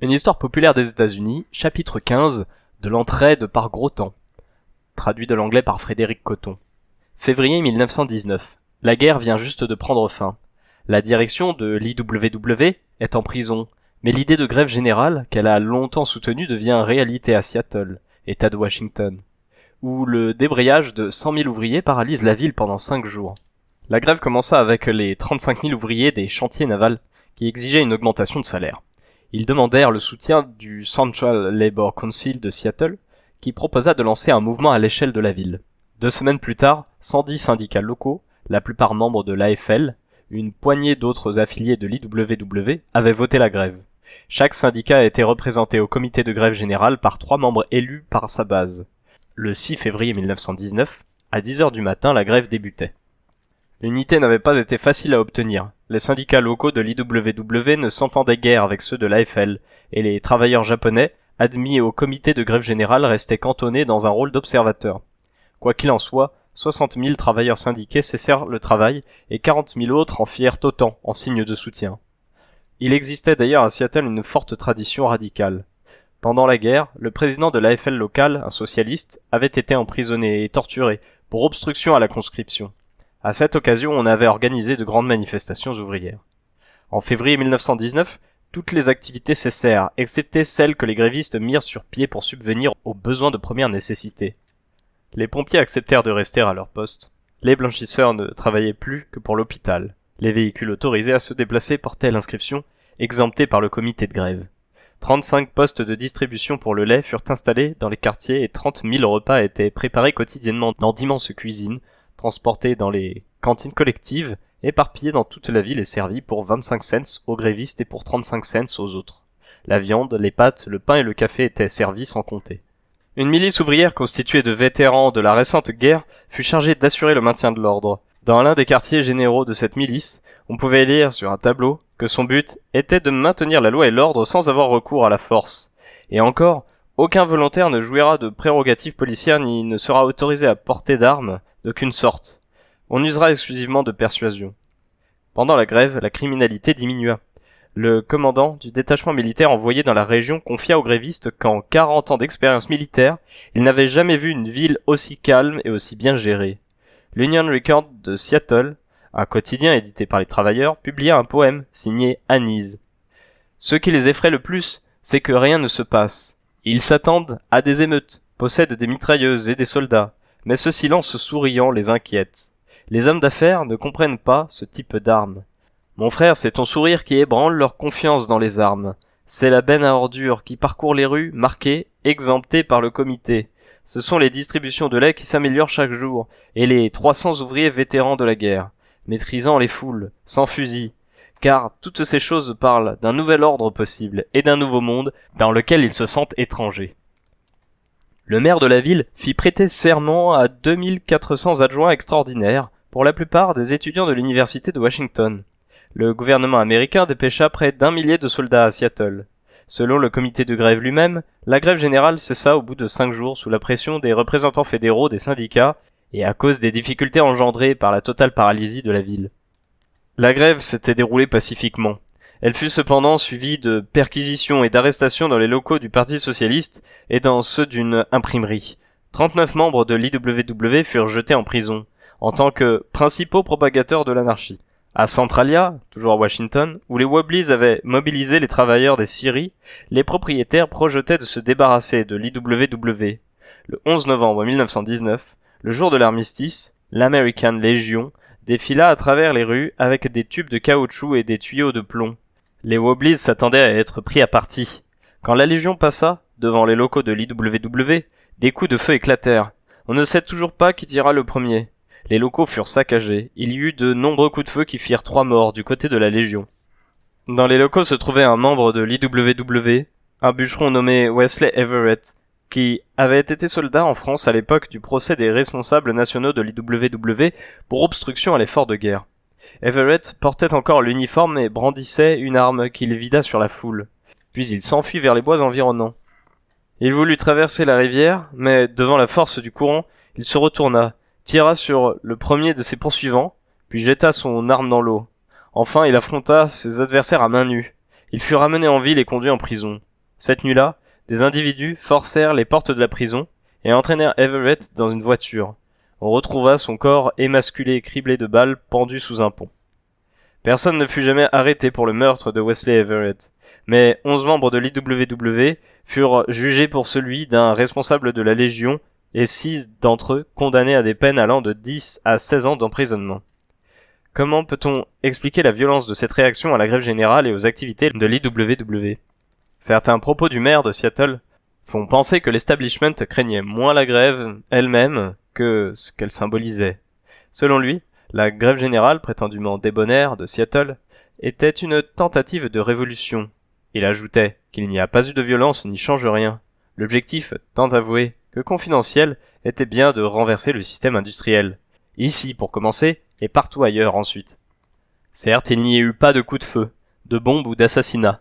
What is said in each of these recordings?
Une histoire populaire des États-Unis, chapitre 15, de l'entraide par gros temps. Traduit de l'anglais par Frédéric Coton. Février 1919. La guerre vient juste de prendre fin. La direction de l'IWW est en prison, mais l'idée de grève générale qu'elle a longtemps soutenue devient réalité à Seattle, État de Washington, où le débrayage de 100 000 ouvriers paralyse la ville pendant 5 jours. La grève commença avec les 35 000 ouvriers des chantiers navals qui exigeaient une augmentation de salaire. Ils demandèrent le soutien du Central Labor Council de Seattle, qui proposa de lancer un mouvement à l'échelle de la ville. 2 semaines plus tard, 110 syndicats locaux, la plupart membres de l'AFL, une poignée d'autres affiliés de l'IWW, avaient voté la grève. Chaque syndicat était représenté au comité de grève générale par 3 membres élus par sa base. Le 6 février 1919, à 10 heures du matin, la grève débutait. L'unité n'avait pas été facile à obtenir. Les syndicats locaux de l'IWW ne s'entendaient guère avec ceux de l'AFL, et les travailleurs japonais, admis au comité de grève générale, restaient cantonnés dans un rôle d'observateurs. Quoi qu'il en soit, 60 000 travailleurs syndiqués cessèrent le travail, et 40 000 autres en firent autant, en signe de soutien. Il existait d'ailleurs à Seattle une forte tradition radicale. Pendant la guerre, le président de l'AFL local, un socialiste, avait été emprisonné et torturé pour obstruction à la conscription. À cette occasion, on avait organisé de grandes manifestations ouvrières. En février 1919, toutes les activités cessèrent, excepté celles que les grévistes mirent sur pied pour subvenir aux besoins de première nécessité. Les pompiers acceptèrent de rester à leur poste. Les blanchisseurs ne travaillaient plus que pour l'hôpital. Les véhicules autorisés à se déplacer portaient l'inscription « Exemptés par le comité de grève ». 35 postes de distribution pour le lait furent installés dans les quartiers et 30 000 repas étaient préparés quotidiennement dans d'immenses cuisines, transportés dans les cantines collectives, éparpillés dans toute la ville et servis pour 25 cents aux grévistes et pour 35 cents aux autres. La viande, les pâtes, le pain et le café étaient servis sans compter. Une milice ouvrière constituée de vétérans de la récente guerre fut chargée d'assurer le maintien de l'ordre. Dans l'un des quartiers généraux de cette milice, on pouvait lire sur un tableau que son but était de maintenir la loi et l'ordre sans avoir recours à la force. Et encore, aucun volontaire ne jouira de prérogatives policières ni ne sera autorisé à porter d'armes d'aucune sorte. On usera exclusivement de persuasion. Pendant la grève, la criminalité diminua. Le commandant du détachement militaire envoyé dans la région confia aux grévistes qu'en 40 ans d'expérience militaire, il n'avait jamais vu une ville aussi calme et aussi bien gérée. L'Union Record de Seattle, un quotidien édité par les travailleurs, publia un poème signé Anise. Ce qui les effraie le plus, c'est que rien ne se passe. Ils s'attendent à des émeutes, possèdent des mitrailleuses et des soldats, mais ce silence souriant les inquiète. Les hommes d'affaires ne comprennent pas ce type d'armes. Mon frère, c'est ton sourire qui ébranle leur confiance dans les armes. C'est la benne à ordures qui parcourt les rues, marquée, exemptée par le comité. Ce sont les distributions de lait qui s'améliorent chaque jour, et les 300 ouvriers vétérans de la guerre, maîtrisant les foules, sans fusil. Car toutes ces choses parlent d'un nouvel ordre possible et d'un nouveau monde dans lequel ils se sentent étrangers. Le maire de la ville fit prêter serment à 2400 adjoints extraordinaires, pour la plupart des étudiants de l'université de Washington. Le gouvernement américain dépêcha près d'1 millier de soldats à Seattle. Selon le comité de grève lui-même, la grève générale cessa au bout de 5 jours sous la pression des représentants fédéraux des syndicats et à cause des difficultés engendrées par la totale paralysie de la ville. La grève s'était déroulée pacifiquement. Elle fut cependant suivie de perquisitions et d'arrestations dans les locaux du Parti socialiste et dans ceux d'une imprimerie. 39 membres de l'IWW furent jetés en prison, en tant que principaux propagateurs de l'anarchie. À Centralia, toujours à Washington, où les Wobblies avaient mobilisé les travailleurs des scieries, les propriétaires projetaient de se débarrasser de l'IWW. Le 11 novembre 1919, le jour de l'armistice, l'American Legion défila à travers les rues avec des tubes de caoutchouc et des tuyaux de plomb. Les Wobblies s'attendaient à être pris à partie. Quand la Légion passa, devant les locaux de l'IWW, des coups de feu éclatèrent. On ne sait toujours pas qui tira le premier. Les locaux furent saccagés. Il y eut de nombreux coups de feu qui firent 3 morts du côté de la Légion. Dans les locaux se trouvait un membre de l'IWW, un bûcheron nommé Wesley Everett, qui avait été soldat en France à l'époque du procès des responsables nationaux de l'IWW pour obstruction à l'effort de guerre. Everett portait encore l'uniforme et brandissait une arme qu'il vida sur la foule. Puis il s'enfuit vers les bois environnants. Il voulut traverser la rivière, mais devant la force du courant, il se retourna, tira sur le premier de ses poursuivants, puis jeta son arme dans l'eau. Enfin, il affronta ses adversaires à main nue. Il fut ramené en ville et conduit en prison. Cette nuit-là, des individus forcèrent les portes de la prison et entraînèrent Everett dans une voiture. On retrouva son corps émasculé et criblé de balles pendu sous un pont. Personne ne fut jamais arrêté pour le meurtre de Wesley Everett, mais 11 membres de l'IWW furent jugés pour celui d'un responsable de la Légion et 6 d'entre eux condamnés à des peines allant de 10 à 16 ans d'emprisonnement. Comment peut-on expliquer la violence de cette réaction à la grève générale et aux activités de l'IWW ? Certains propos du maire de Seattle font penser que l'establishment craignait moins la grève elle-même que ce qu'elle symbolisait. Selon lui, la grève générale, prétendument débonnaire, de Seattle, était une tentative de révolution. Il ajoutait qu'il n'y a pas eu de violence ni change rien. L'objectif, tant avoué que confidentiel, était bien de renverser le système industriel. Ici pour commencer, et partout ailleurs ensuite. Certes, il n'y eut pas de coups de feu, de bombes ou d'assassinats.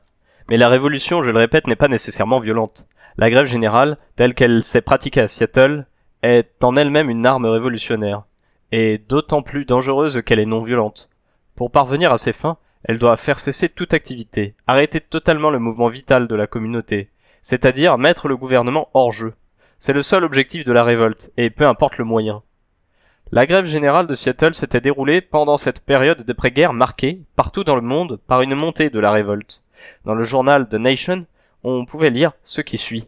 Mais la révolution, je le répète, n'est pas nécessairement violente. La grève générale, telle qu'elle s'est pratiquée à Seattle, est en elle-même une arme révolutionnaire, et d'autant plus dangereuse qu'elle est non violente. Pour parvenir à ses fins, elle doit faire cesser toute activité, arrêter totalement le mouvement vital de la communauté, c'est-à-dire mettre le gouvernement hors jeu. C'est le seul objectif de la révolte, et peu importe le moyen. La grève générale de Seattle s'était déroulée pendant cette période d'après-guerre marquée, partout dans le monde, par une montée de la révolte. Dans le journal The Nation, on pouvait lire ce qui suit.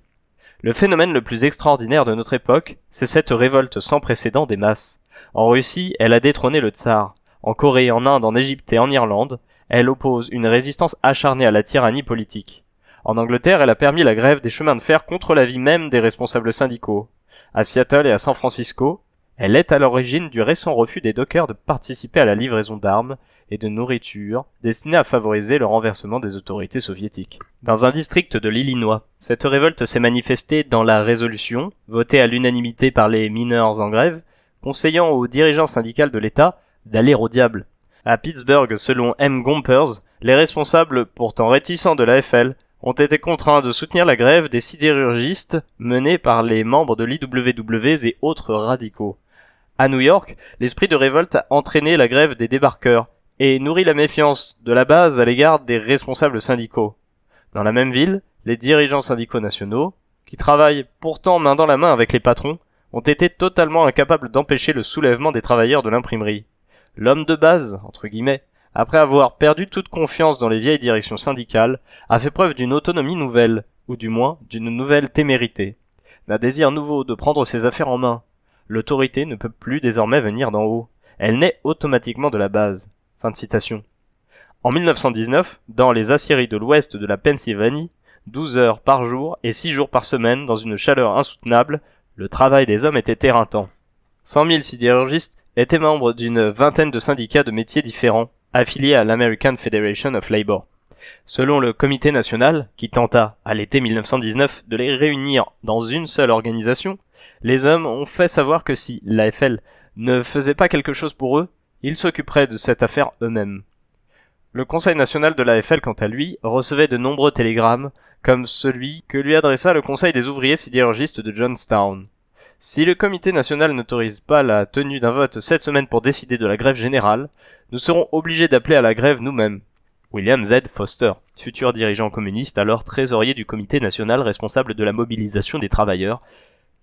Le phénomène le plus extraordinaire de notre époque, c'est cette révolte sans précédent des masses. En Russie, elle a détrôné le tsar. En Corée, en Inde, en Égypte et en Irlande, elle oppose une résistance acharnée à la tyrannie politique. En Angleterre, elle a permis la grève des chemins de fer contre l'avis même des responsables syndicaux. À Seattle et à San Francisco, elle est à l'origine du récent refus des dockers de participer à la livraison d'armes et de nourriture destinée à favoriser le renversement des autorités soviétiques. Dans un district de l'Illinois, cette révolte s'est manifestée dans la résolution, votée à l'unanimité par les mineurs en grève, conseillant aux dirigeants syndicaux de l'État d'aller au diable. À Pittsburgh, selon M. Gompers, les responsables, pourtant réticents de l'AFL, ont été contraints de soutenir la grève des sidérurgistes menée par les membres de l'IWW et autres radicaux. À New York, l'esprit de révolte a entraîné la grève des débarqueurs et nourrit la méfiance de la base à l'égard des responsables syndicaux. Dans la même ville, les dirigeants syndicaux nationaux, qui travaillent pourtant main dans la main avec les patrons, ont été totalement incapables d'empêcher le soulèvement des travailleurs de l'imprimerie. L'homme de base, entre guillemets, après avoir perdu toute confiance dans les vieilles directions syndicales, a fait preuve d'une autonomie nouvelle, ou du moins d'une nouvelle témérité, d'un désir nouveau de prendre ses affaires en main. L'autorité ne peut plus désormais venir d'en haut. Elle naît automatiquement de la base. Fin de citation. En 1919, dans les aciéries de l'ouest de la Pennsylvanie, 12 heures par jour et 6 jours par semaine dans une chaleur insoutenable, le travail des hommes était éreintant. 100 000 sidérurgistes étaient membres d'une vingtaine de syndicats de métiers différents, affiliés à l'American Federation of Labor. Selon le Comité national, qui tenta, à l'été 1919, de les réunir dans une seule organisation, les hommes ont fait savoir que si l'AFL ne faisait pas quelque chose pour eux, ils s'occuperaient de cette affaire eux-mêmes. Le Conseil national de l'AFL, quant à lui, recevait de nombreux télégrammes, comme celui que lui adressa le Conseil des ouvriers sidérurgistes de Johnstown. Si le Comité national n'autorise pas la tenue d'un vote cette semaine pour décider de la grève générale, nous serons obligés d'appeler à la grève nous-mêmes. William Z. Foster, futur dirigeant communiste, alors trésorier du Comité national responsable de la mobilisation des travailleurs,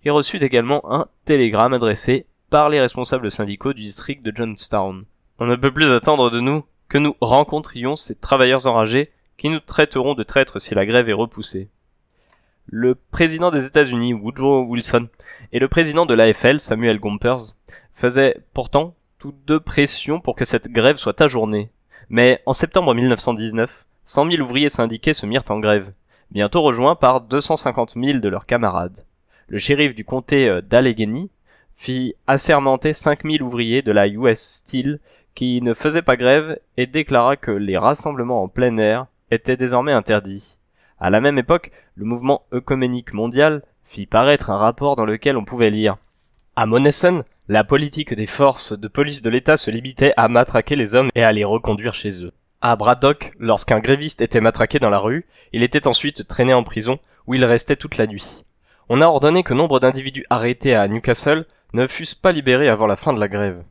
et reçut également un télégramme adressé par les responsables syndicaux du district de Johnstown. On ne peut plus attendre de nous que nous rencontrions ces travailleurs enragés qui nous traiteront de traîtres si la grève est repoussée. Le président des États-Unis, Woodrow Wilson, et le président de l'AFL, Samuel Gompers, faisaient pourtant tous deux pression pour que cette grève soit ajournée. Mais en septembre 1919, 100 000 ouvriers syndiqués se mirent en grève, bientôt rejoints par 250 000 de leurs camarades. Le shérif du comté d'Allegheny fit assermenter 5 000 ouvriers de la US Steel qui ne faisaient pas grève et déclara que les rassemblements en plein air étaient désormais interdits. À la même époque, le mouvement œcuménique mondial fit paraître un rapport dans lequel on pouvait lire: à Monessen, la politique des forces de police de l'État se limitait à matraquer les hommes et à les reconduire chez eux. À Braddock, lorsqu'un gréviste était matraqué dans la rue, il était ensuite traîné en prison, où il restait toute la nuit. On a ordonné que nombre d'individus arrêtés à Newcastle ne fussent pas libérés avant la fin de la grève.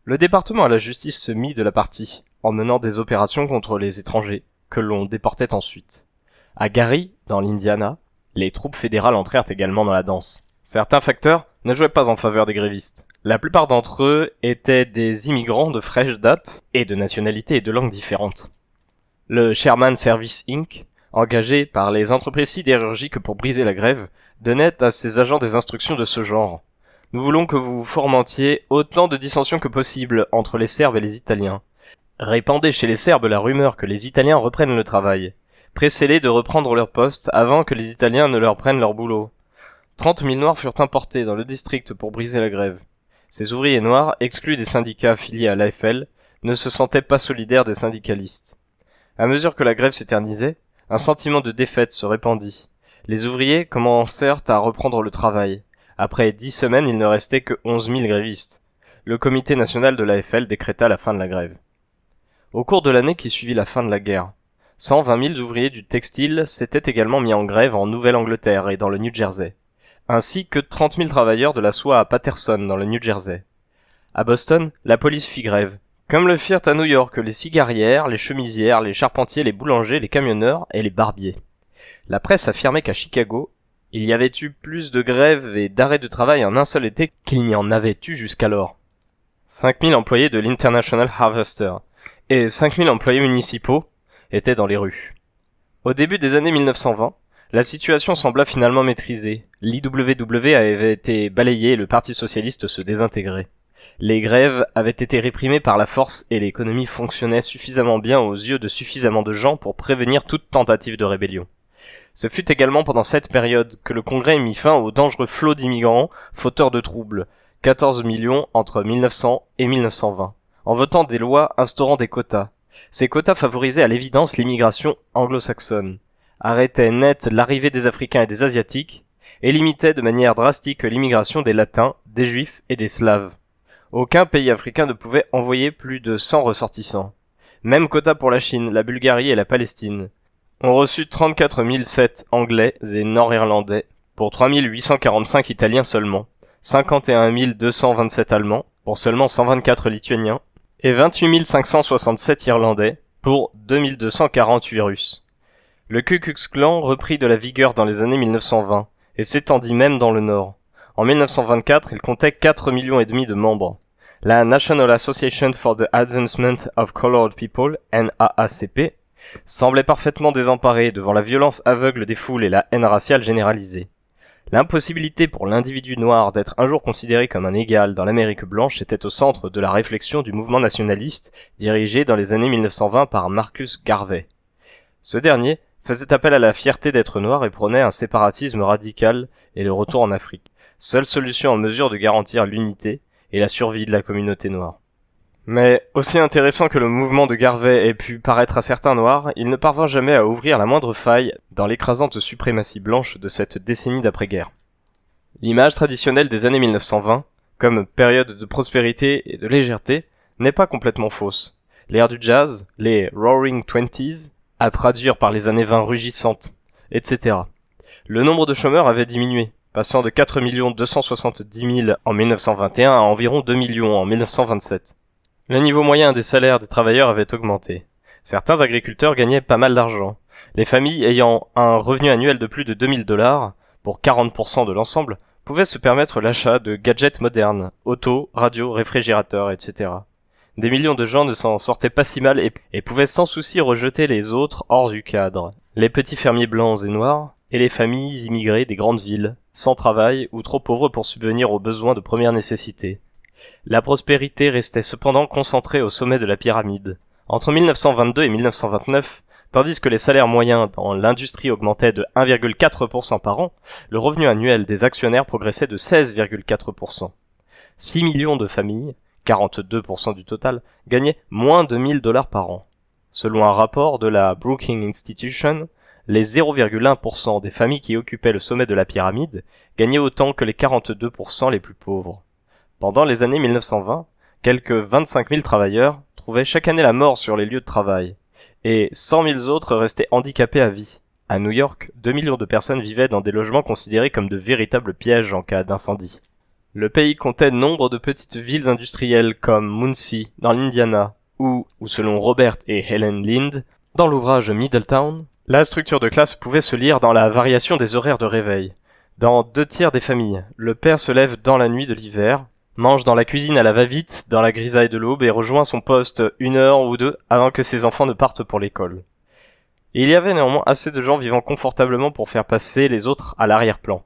Le département à la justice se mit de la partie, en menant des opérations contre les étrangers, que l'on déportait ensuite. À Gary, dans l'Indiana, les troupes fédérales entrèrent également dans la danse. Certains facteurs ne jouaient pas en faveur des grévistes. La plupart d'entre eux étaient des immigrants de fraîche date et de nationalités et de langues différentes. Le Sherman Service Inc., engagé par les entreprises sidérurgiques pour briser la grève, donnait à ses agents des instructions de ce genre. Nous voulons que vous fomentiez autant de dissensions que possible entre les Serbes et les Italiens. Répandez chez les Serbes la rumeur que les Italiens reprennent le travail. Pressez-les de reprendre leur poste avant que les Italiens ne leur prennent leur boulot. 30 000 Noirs furent importés dans le district pour briser la grève. Ces ouvriers noirs, exclus des syndicats affiliés à l'AFL, ne se sentaient pas solidaires des syndicalistes. À mesure que la grève s'éternisait, un sentiment de défaite se répandit. Les ouvriers commencèrent à reprendre le travail. Après 10 semaines, il ne restait que 11 000 grévistes. Le comité national de l'AFL décréta la fin de la grève. Au cours de l'année qui suivit la fin de la guerre, 120 000 ouvriers du textile s'étaient également mis en grève en Nouvelle-Angleterre et dans le New Jersey, ainsi que 30 000 travailleurs de la soie à Paterson dans le New Jersey. À Boston, la police fit grève, comme le firent à New York les cigarières, les chemisières, les charpentiers, les boulangers, les camionneurs et les barbiers. La presse affirmait qu'à Chicago, il y avait eu plus de grèves et d'arrêts de travail en un seul été qu'il n'y en avait eu jusqu'alors. 5 000 employés de l'International Harvester et 5 000 employés municipaux étaient dans les rues. Au début des années 1920, la situation sembla finalement maîtrisée. L'IWW avait été balayé et le Parti socialiste se désintégrait. Les grèves avaient été réprimées par la force et l'économie fonctionnait suffisamment bien aux yeux de suffisamment de gens pour prévenir toute tentative de rébellion. Ce fut également pendant cette période que le Congrès mit fin au dangereux flot d'immigrants fauteurs de troubles, 14 millions entre 1900 et 1920, en votant des lois instaurant des quotas. Ces quotas favorisaient à l'évidence l'immigration anglo-saxonne, arrêtaient net l'arrivée des Africains et des Asiatiques, et limitaient de manière drastique l'immigration des Latins, des Juifs et des Slaves. Aucun pays africain ne pouvait envoyer plus de 100 ressortissants. Même quota pour la Chine, la Bulgarie et la Palestine. On reçut 34 007 Anglais et Nord-Irlandais, pour 3 845 Italiens seulement, 51 227 Allemands, pour seulement 124 Lituaniens, et 28 567 Irlandais, pour 2248 Russes. Le Ku Klux Klan reprit de la vigueur dans les années 1920, et s'étendit même dans le Nord. En 1924, il comptait 4,5 millions de membres. La National Association for the Advancement of Colored People, NAACP, semblait parfaitement désemparée devant la violence aveugle des foules et la haine raciale généralisée. L'impossibilité pour l'individu noir d'être un jour considéré comme un égal dans l'Amérique blanche était au centre de la réflexion du mouvement nationaliste dirigé dans les années 1920 par Marcus Garvey. Ce dernier faisait appel à la fierté d'être noir et prônait un séparatisme radical et le retour en Afrique, seule solution en mesure de garantir l'unité et la survie de la communauté noire. Mais, aussi intéressant que le mouvement de Garvey ait pu paraître à certains noirs, il ne parvint jamais à ouvrir la moindre faille dans l'écrasante suprématie blanche de cette décennie d'après-guerre. L'image traditionnelle des années 1920, comme période de prospérité et de légèreté, n'est pas complètement fausse. L'ère du jazz, les Roaring Twenties, à traduire par les années 20 rugissantes, etc. Le nombre de chômeurs avait diminué, passant de 4 270 000 en 1921 à environ 2 millions en 1927. Le niveau moyen des salaires des travailleurs avait augmenté. Certains agriculteurs gagnaient pas mal d'argent. Les familles ayant un revenu annuel de plus de $2000, pour 40% de l'ensemble, pouvaient se permettre l'achat de gadgets modernes, autos, radios, réfrigérateurs, etc. Des millions de gens ne s'en sortaient pas si mal et pouvaient sans souci rejeter les autres hors du cadre. Les petits fermiers blancs et noirs, et les familles immigrées des grandes villes, sans travail ou trop pauvres pour subvenir aux besoins de première nécessité. La prospérité restait cependant concentrée au sommet de la pyramide. Entre 1922 et 1929, tandis que les salaires moyens dans l'industrie augmentaient de 1,4% par an, le revenu annuel des actionnaires progressait de 16,4%. 6 millions de familles, 42% du total, gagnaient moins de $1000 par an. Selon un rapport de la Brookings Institution, les 0,1% des familles qui occupaient le sommet de la pyramide gagnaient autant que les 42% les plus pauvres. Pendant les années 1920, quelques 25 000 travailleurs trouvaient chaque année la mort sur les lieux de travail, et 100 000 autres restaient handicapés à vie. À New York, 2 millions de personnes vivaient dans des logements considérés comme de véritables pièges en cas d'incendie. Le pays comptait nombre de petites villes industrielles comme Muncie, dans l'Indiana, ou selon Robert et Helen Lind, dans l'ouvrage Middletown, La structure de classe pouvait se lire dans la variation des horaires de réveil. Dans 2 tiers des familles, le père se lève dans la nuit de l'hiver, mange dans la cuisine à la va-vite, dans la grisaille de l'aube et rejoint son poste 1 heure ou 2 avant que ses enfants ne partent pour l'école. Il y avait néanmoins assez de gens vivant confortablement pour faire passer les autres à l'arrière-plan.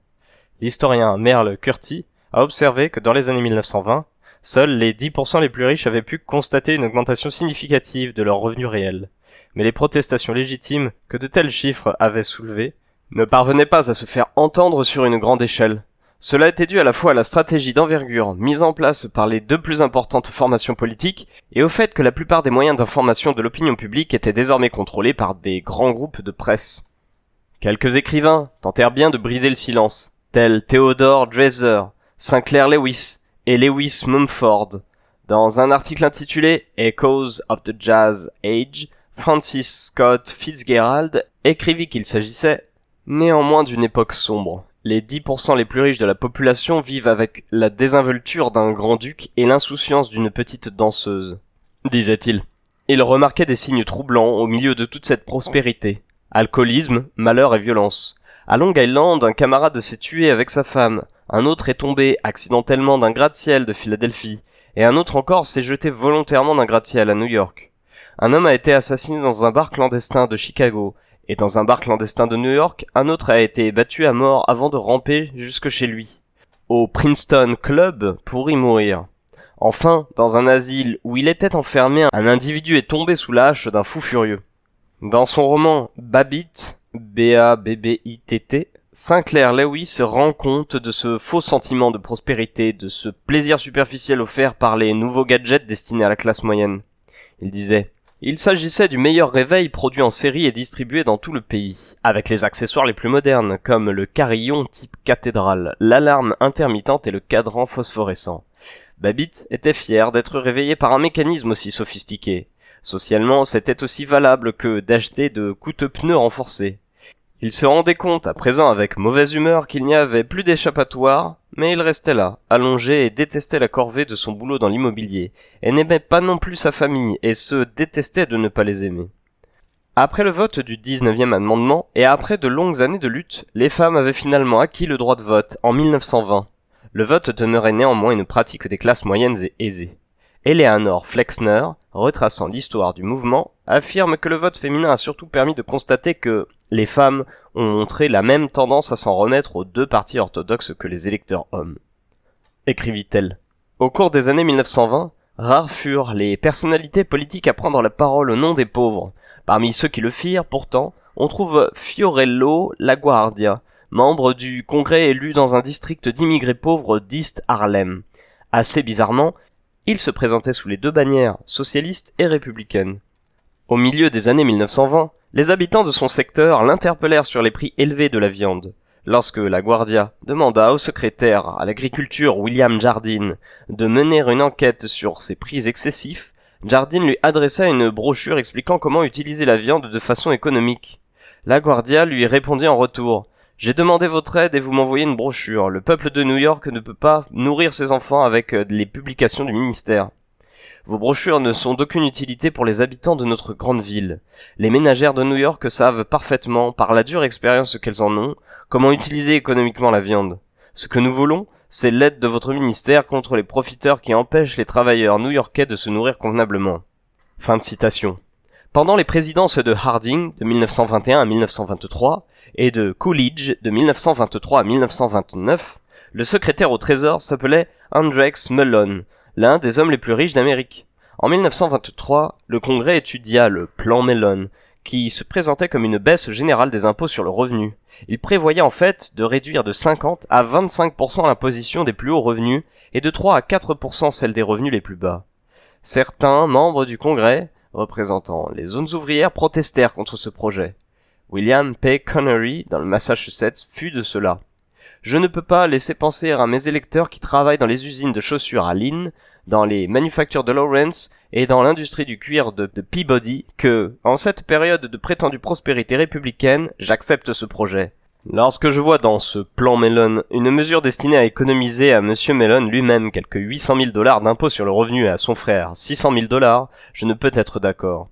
L'historien Merle Curti a observé que dans les années 1920, seuls les 10% les plus riches avaient pu constater une augmentation significative de leurs revenus réels. Mais les protestations légitimes que de tels chiffres avaient soulevées ne parvenaient pas à se faire entendre sur une grande échelle. Cela était dû à la fois à la stratégie d'envergure mise en place par les 2 plus importantes formations politiques et au fait que la plupart des moyens d'information de l'opinion publique étaient désormais contrôlés par des grands groupes de presse. Quelques écrivains tentèrent bien de briser le silence, tels Theodore Dreiser, Sinclair Lewis et Lewis Mumford. Dans un article intitulé Echoes of the Jazz Age, Francis Scott Fitzgerald écrivit qu'il s'agissait néanmoins d'une époque sombre. Les 10% les plus riches de la population vivent avec la désinvolture d'un grand-duc et l'insouciance d'une petite danseuse, disait-il. Il remarquait des signes troublants au milieu de toute cette prospérité. Alcoolisme, malheur et violence. À Long Island, un camarade s'est tué avec sa femme, un autre est tombé accidentellement d'un gratte-ciel de Philadelphie, et un autre encore s'est jeté volontairement d'un gratte-ciel à New York. Un homme a été assassiné dans un bar clandestin de Chicago, et dans un bar clandestin de New York, un autre a été battu à mort avant de ramper jusque chez lui, au Princeton Club, pour y mourir. Enfin, dans un asile où il était enfermé, un individu est tombé sous la hache d'un fou furieux. Dans son roman Babbitt, B-A-B-B-I-T-T, Sinclair Lewis rend compte de ce faux sentiment de prospérité, de ce plaisir superficiel offert par les nouveaux gadgets destinés à la classe moyenne. Il disait: il s'agissait du meilleur réveil produit en série et distribué dans tout le pays, avec les accessoires les plus modernes, comme le carillon type cathédrale, l'alarme intermittente et le cadran phosphorescent. Babbitt était fier d'être réveillé par un mécanisme aussi sophistiqué. Socialement, c'était aussi valable que d'acheter de coûteux pneus renforcés. Il se rendait compte, à présent avec mauvaise humeur, qu'il n'y avait plus d'échappatoire, mais il restait là, allongé et détestait la corvée de son boulot dans l'immobilier, et n'aimait pas non plus sa famille, et se détestait de ne pas les aimer. Après le vote du 19e amendement, et après de longues années de lutte, les femmes avaient finalement acquis le droit de vote en 1920. Le vote demeurait néanmoins une pratique des classes moyennes et aisées. Eleanor Flexner, retraçant l'histoire du mouvement, affirme que le vote féminin a surtout permis de constater que les femmes ont montré la même tendance à s'en remettre aux 2 partis orthodoxes que les électeurs hommes. Écrivit-elle. Au cours des années 1920, rares furent les personnalités politiques à prendre la parole au nom des pauvres. Parmi ceux qui le firent, pourtant, on trouve Fiorello LaGuardia, membre du Congrès élu dans un district d'immigrés pauvres d'East Harlem. Assez bizarrement, il se présentait sous les 2 bannières, socialistes et républicaines. Au milieu des années 1920, les habitants de son secteur l'interpellèrent sur les prix élevés de la viande. Lorsque LaGuardia demanda au secrétaire à l'agriculture William Jardine de mener une enquête sur ces prix excessifs, Jardine lui adressa une brochure expliquant comment utiliser la viande de façon économique. LaGuardia lui répondit en retour: « J'ai demandé votre aide et vous m'envoyez une brochure. Le peuple de New York ne peut pas nourrir ses enfants avec les publications du ministère. Vos brochures ne sont d'aucune utilité pour les habitants de notre grande ville. Les ménagères de New York savent parfaitement, par la dure expérience qu'elles en ont, comment utiliser économiquement la viande. Ce que nous voulons, c'est l'aide de votre ministère contre les profiteurs qui empêchent les travailleurs new-yorkais de se nourrir convenablement. » Fin de citation. Pendant les présidences de Harding, de 1921 à 1923, et de Coolidge, de 1923 à 1929, le secrétaire au Trésor s'appelait Andrex Mellon, l'un des hommes les plus riches d'Amérique. En 1923, le Congrès étudia le plan Mellon, qui se présentait comme une baisse générale des impôts sur le revenu. Il prévoyait en fait de réduire de 50 à 25% l'imposition des plus hauts revenus et de 3 à 4% celle des revenus les plus bas. Certains membres du Congrès, représentant les zones ouvrières, protestèrent contre ce projet. William P. Connery, dans le Massachusetts, fut de ceux-là. Je ne peux pas laisser penser à mes électeurs qui travaillent dans les usines de chaussures à Lynn, dans les manufactures de Lawrence et dans l'industrie du cuir de Peabody que, en cette période de prétendue prospérité républicaine, j'accepte ce projet. Lorsque je vois dans ce plan Mellon une mesure destinée à économiser à Monsieur Mellon lui-même quelques 800 000 $ d'impôts sur le revenu et à son frère 600 000 $, je ne peux être d'accord.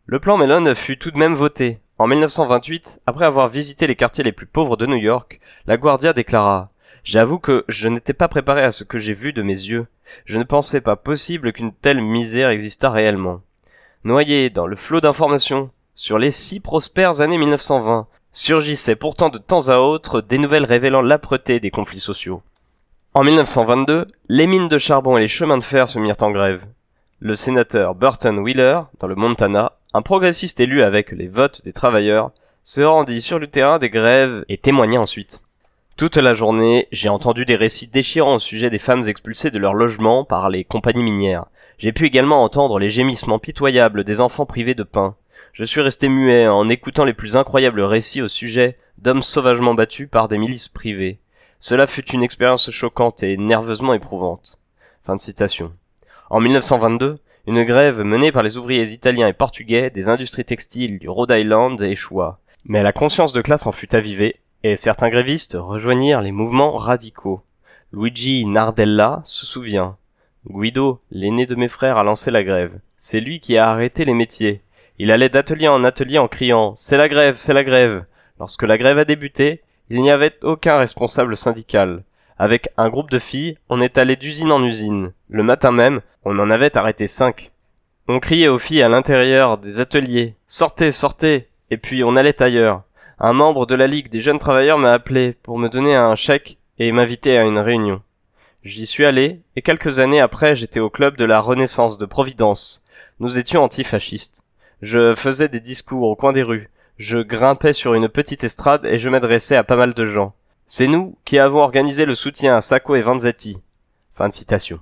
Le plan Mellon fut tout de même voté. En 1928, après avoir visité les quartiers les plus pauvres de New York, LaGuardia déclara « J'avoue que je n'étais pas préparé à ce que j'ai vu de mes yeux. Je ne pensais pas possible qu'une telle misère existât réellement. » Noyé dans le flot d'informations sur les si prospères années 1920, surgissaient pourtant de temps à autre des nouvelles révélant l'âpreté des conflits sociaux. En 1922, les mines de charbon et les chemins de fer se mirent en grève. Le sénateur Burton Wheeler, dans le Montana, un progressiste élu avec les votes des travailleurs, se rendit sur le terrain des grèves et témoigna ensuite. Toute la journée, j'ai entendu des récits déchirants au sujet des femmes expulsées de leur logement par les compagnies minières. J'ai pu également entendre les gémissements pitoyables des enfants privés de pain. Je suis resté muet en écoutant les plus incroyables récits au sujet d'hommes sauvagement battus par des milices privées. Cela fut une expérience choquante et nerveusement éprouvante. Fin de citation. En 1922, une grève menée par les ouvriers italiens et portugais des industries textiles du Rhode Island échoua. Mais la conscience de classe en fut avivée, et certains grévistes rejoignirent les mouvements radicaux. Luigi Nardella se souvient. Guido, l'aîné de mes frères, a lancé la grève. C'est lui qui a arrêté les métiers. Il allait d'atelier en atelier en criant « C'est la grève, c'est la grève !» Lorsque la grève a débuté, il n'y avait aucun responsable syndical. Avec un groupe de filles, on est allé d'usine en usine. Le matin même, on en avait arrêté 5. On criait aux filles à l'intérieur des ateliers « Sortez, sortez !» Et puis on allait ailleurs. Un membre de la Ligue des jeunes travailleurs m'a appelé pour me donner un chèque et m'inviter à une réunion. J'y suis allé, et quelques années après, j'étais au club de la Renaissance de Providence. Nous étions antifascistes. Je faisais des discours au coin des rues. Je grimpais sur une petite estrade et je m'adressais à pas mal de gens. C'est nous qui avons organisé le soutien à Sacco et Vanzetti. Fin de citation.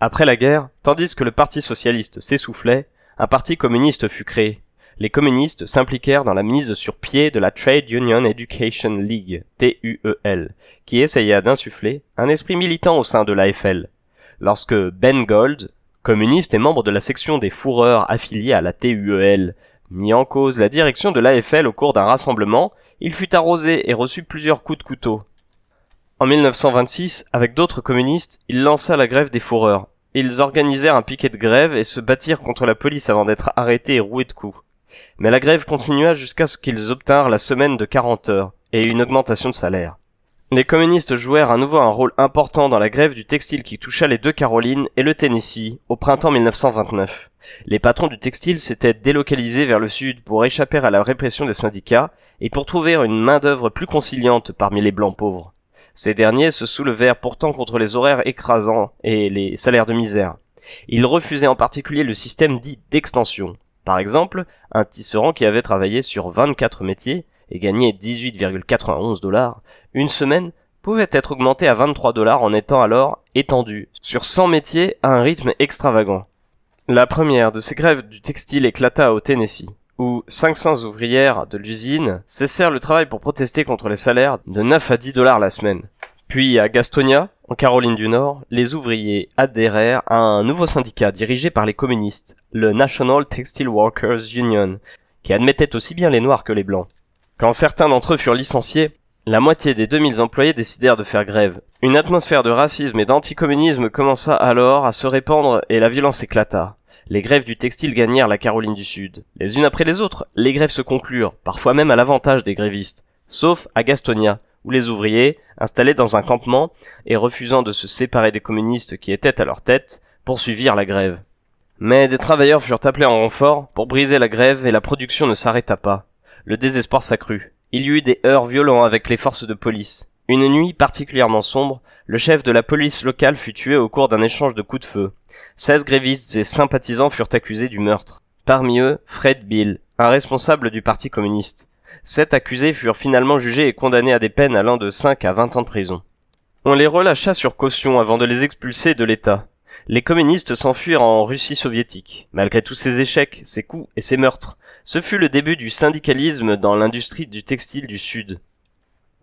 Après la guerre, tandis que le Parti socialiste s'essoufflait, un parti communiste fut créé. Les communistes s'impliquèrent dans la mise sur pied de la Trade Union Education League, TUEL, qui essaya d'insuffler un esprit militant au sein de l'AFL. Lorsque Ben Gold, communiste et membre de la section des fourreurs affiliés à la TUEL, mit en cause la direction de l'AFL au cours d'un rassemblement, il fut arrosé et reçut plusieurs coups de couteau. En 1926, avec d'autres communistes, il lança la grève des fourreurs. Ils organisèrent un piquet de grève et se battirent contre la police avant d'être arrêtés et roués de coups. Mais la grève continua jusqu'à ce qu'ils obtinrent la semaine de 40 heures et une augmentation de salaire. Les communistes jouèrent à nouveau un rôle important dans la grève du textile qui toucha les deux Carolines et le Tennessee au printemps 1929. Les patrons du textile s'étaient délocalisés vers le sud pour échapper à la répression des syndicats et pour trouver une main-d'œuvre plus conciliante parmi les blancs pauvres. Ces derniers se soulevèrent pourtant contre les horaires écrasants et les salaires de misère. Ils refusaient en particulier le système dit d'extension. Par exemple, un tisserand qui avait travaillé sur 24 métiers et gagné 18,91 $, une semaine pouvait être augmenté à 23 $ en étant alors étendu sur 100 métiers à un rythme extravagant. La première de ces grèves du textile éclata au Tennessee, où 500 ouvrières de l'usine cessèrent le travail pour protester contre les salaires de 9 à 10 $ la semaine. Puis à Gastonia, en Caroline du Nord, les ouvriers adhérèrent à un nouveau syndicat dirigé par les communistes, le National Textile Workers Union, qui admettait aussi bien les Noirs que les Blancs. Quand certains d'entre eux furent licenciés, la moitié des 2000 employés décidèrent de faire grève. Une atmosphère de racisme et d'anticommunisme commença alors à se répandre et la violence éclata. Les grèves du textile gagnèrent la Caroline du Sud. Les unes après les autres, les grèves se conclurent, parfois même à l'avantage des grévistes, sauf à Gastonia, où les ouvriers, installés dans un campement et refusant de se séparer des communistes qui étaient à leur tête, poursuivirent la grève. Mais des travailleurs furent appelés en renfort pour briser la grève et la production ne s'arrêta pas. Le désespoir s'accrut. Il y eut des heurts violents avec les forces de police. Une nuit particulièrement sombre, le chef de la police locale fut tué au cours d'un échange de coups de feu. 16 grévistes et sympathisants furent accusés du meurtre. Parmi eux, Fred Beale, un responsable du Parti communiste. 7 accusés furent finalement jugés et condamnés à des peines allant de 5 à 20 ans de prison. On les relâcha sur caution avant de les expulser de l'État. Les communistes s'enfuirent en Russie soviétique. Malgré tous ces échecs, ces coups et ces meurtres, ce fut le début du syndicalisme dans l'industrie du textile du Sud.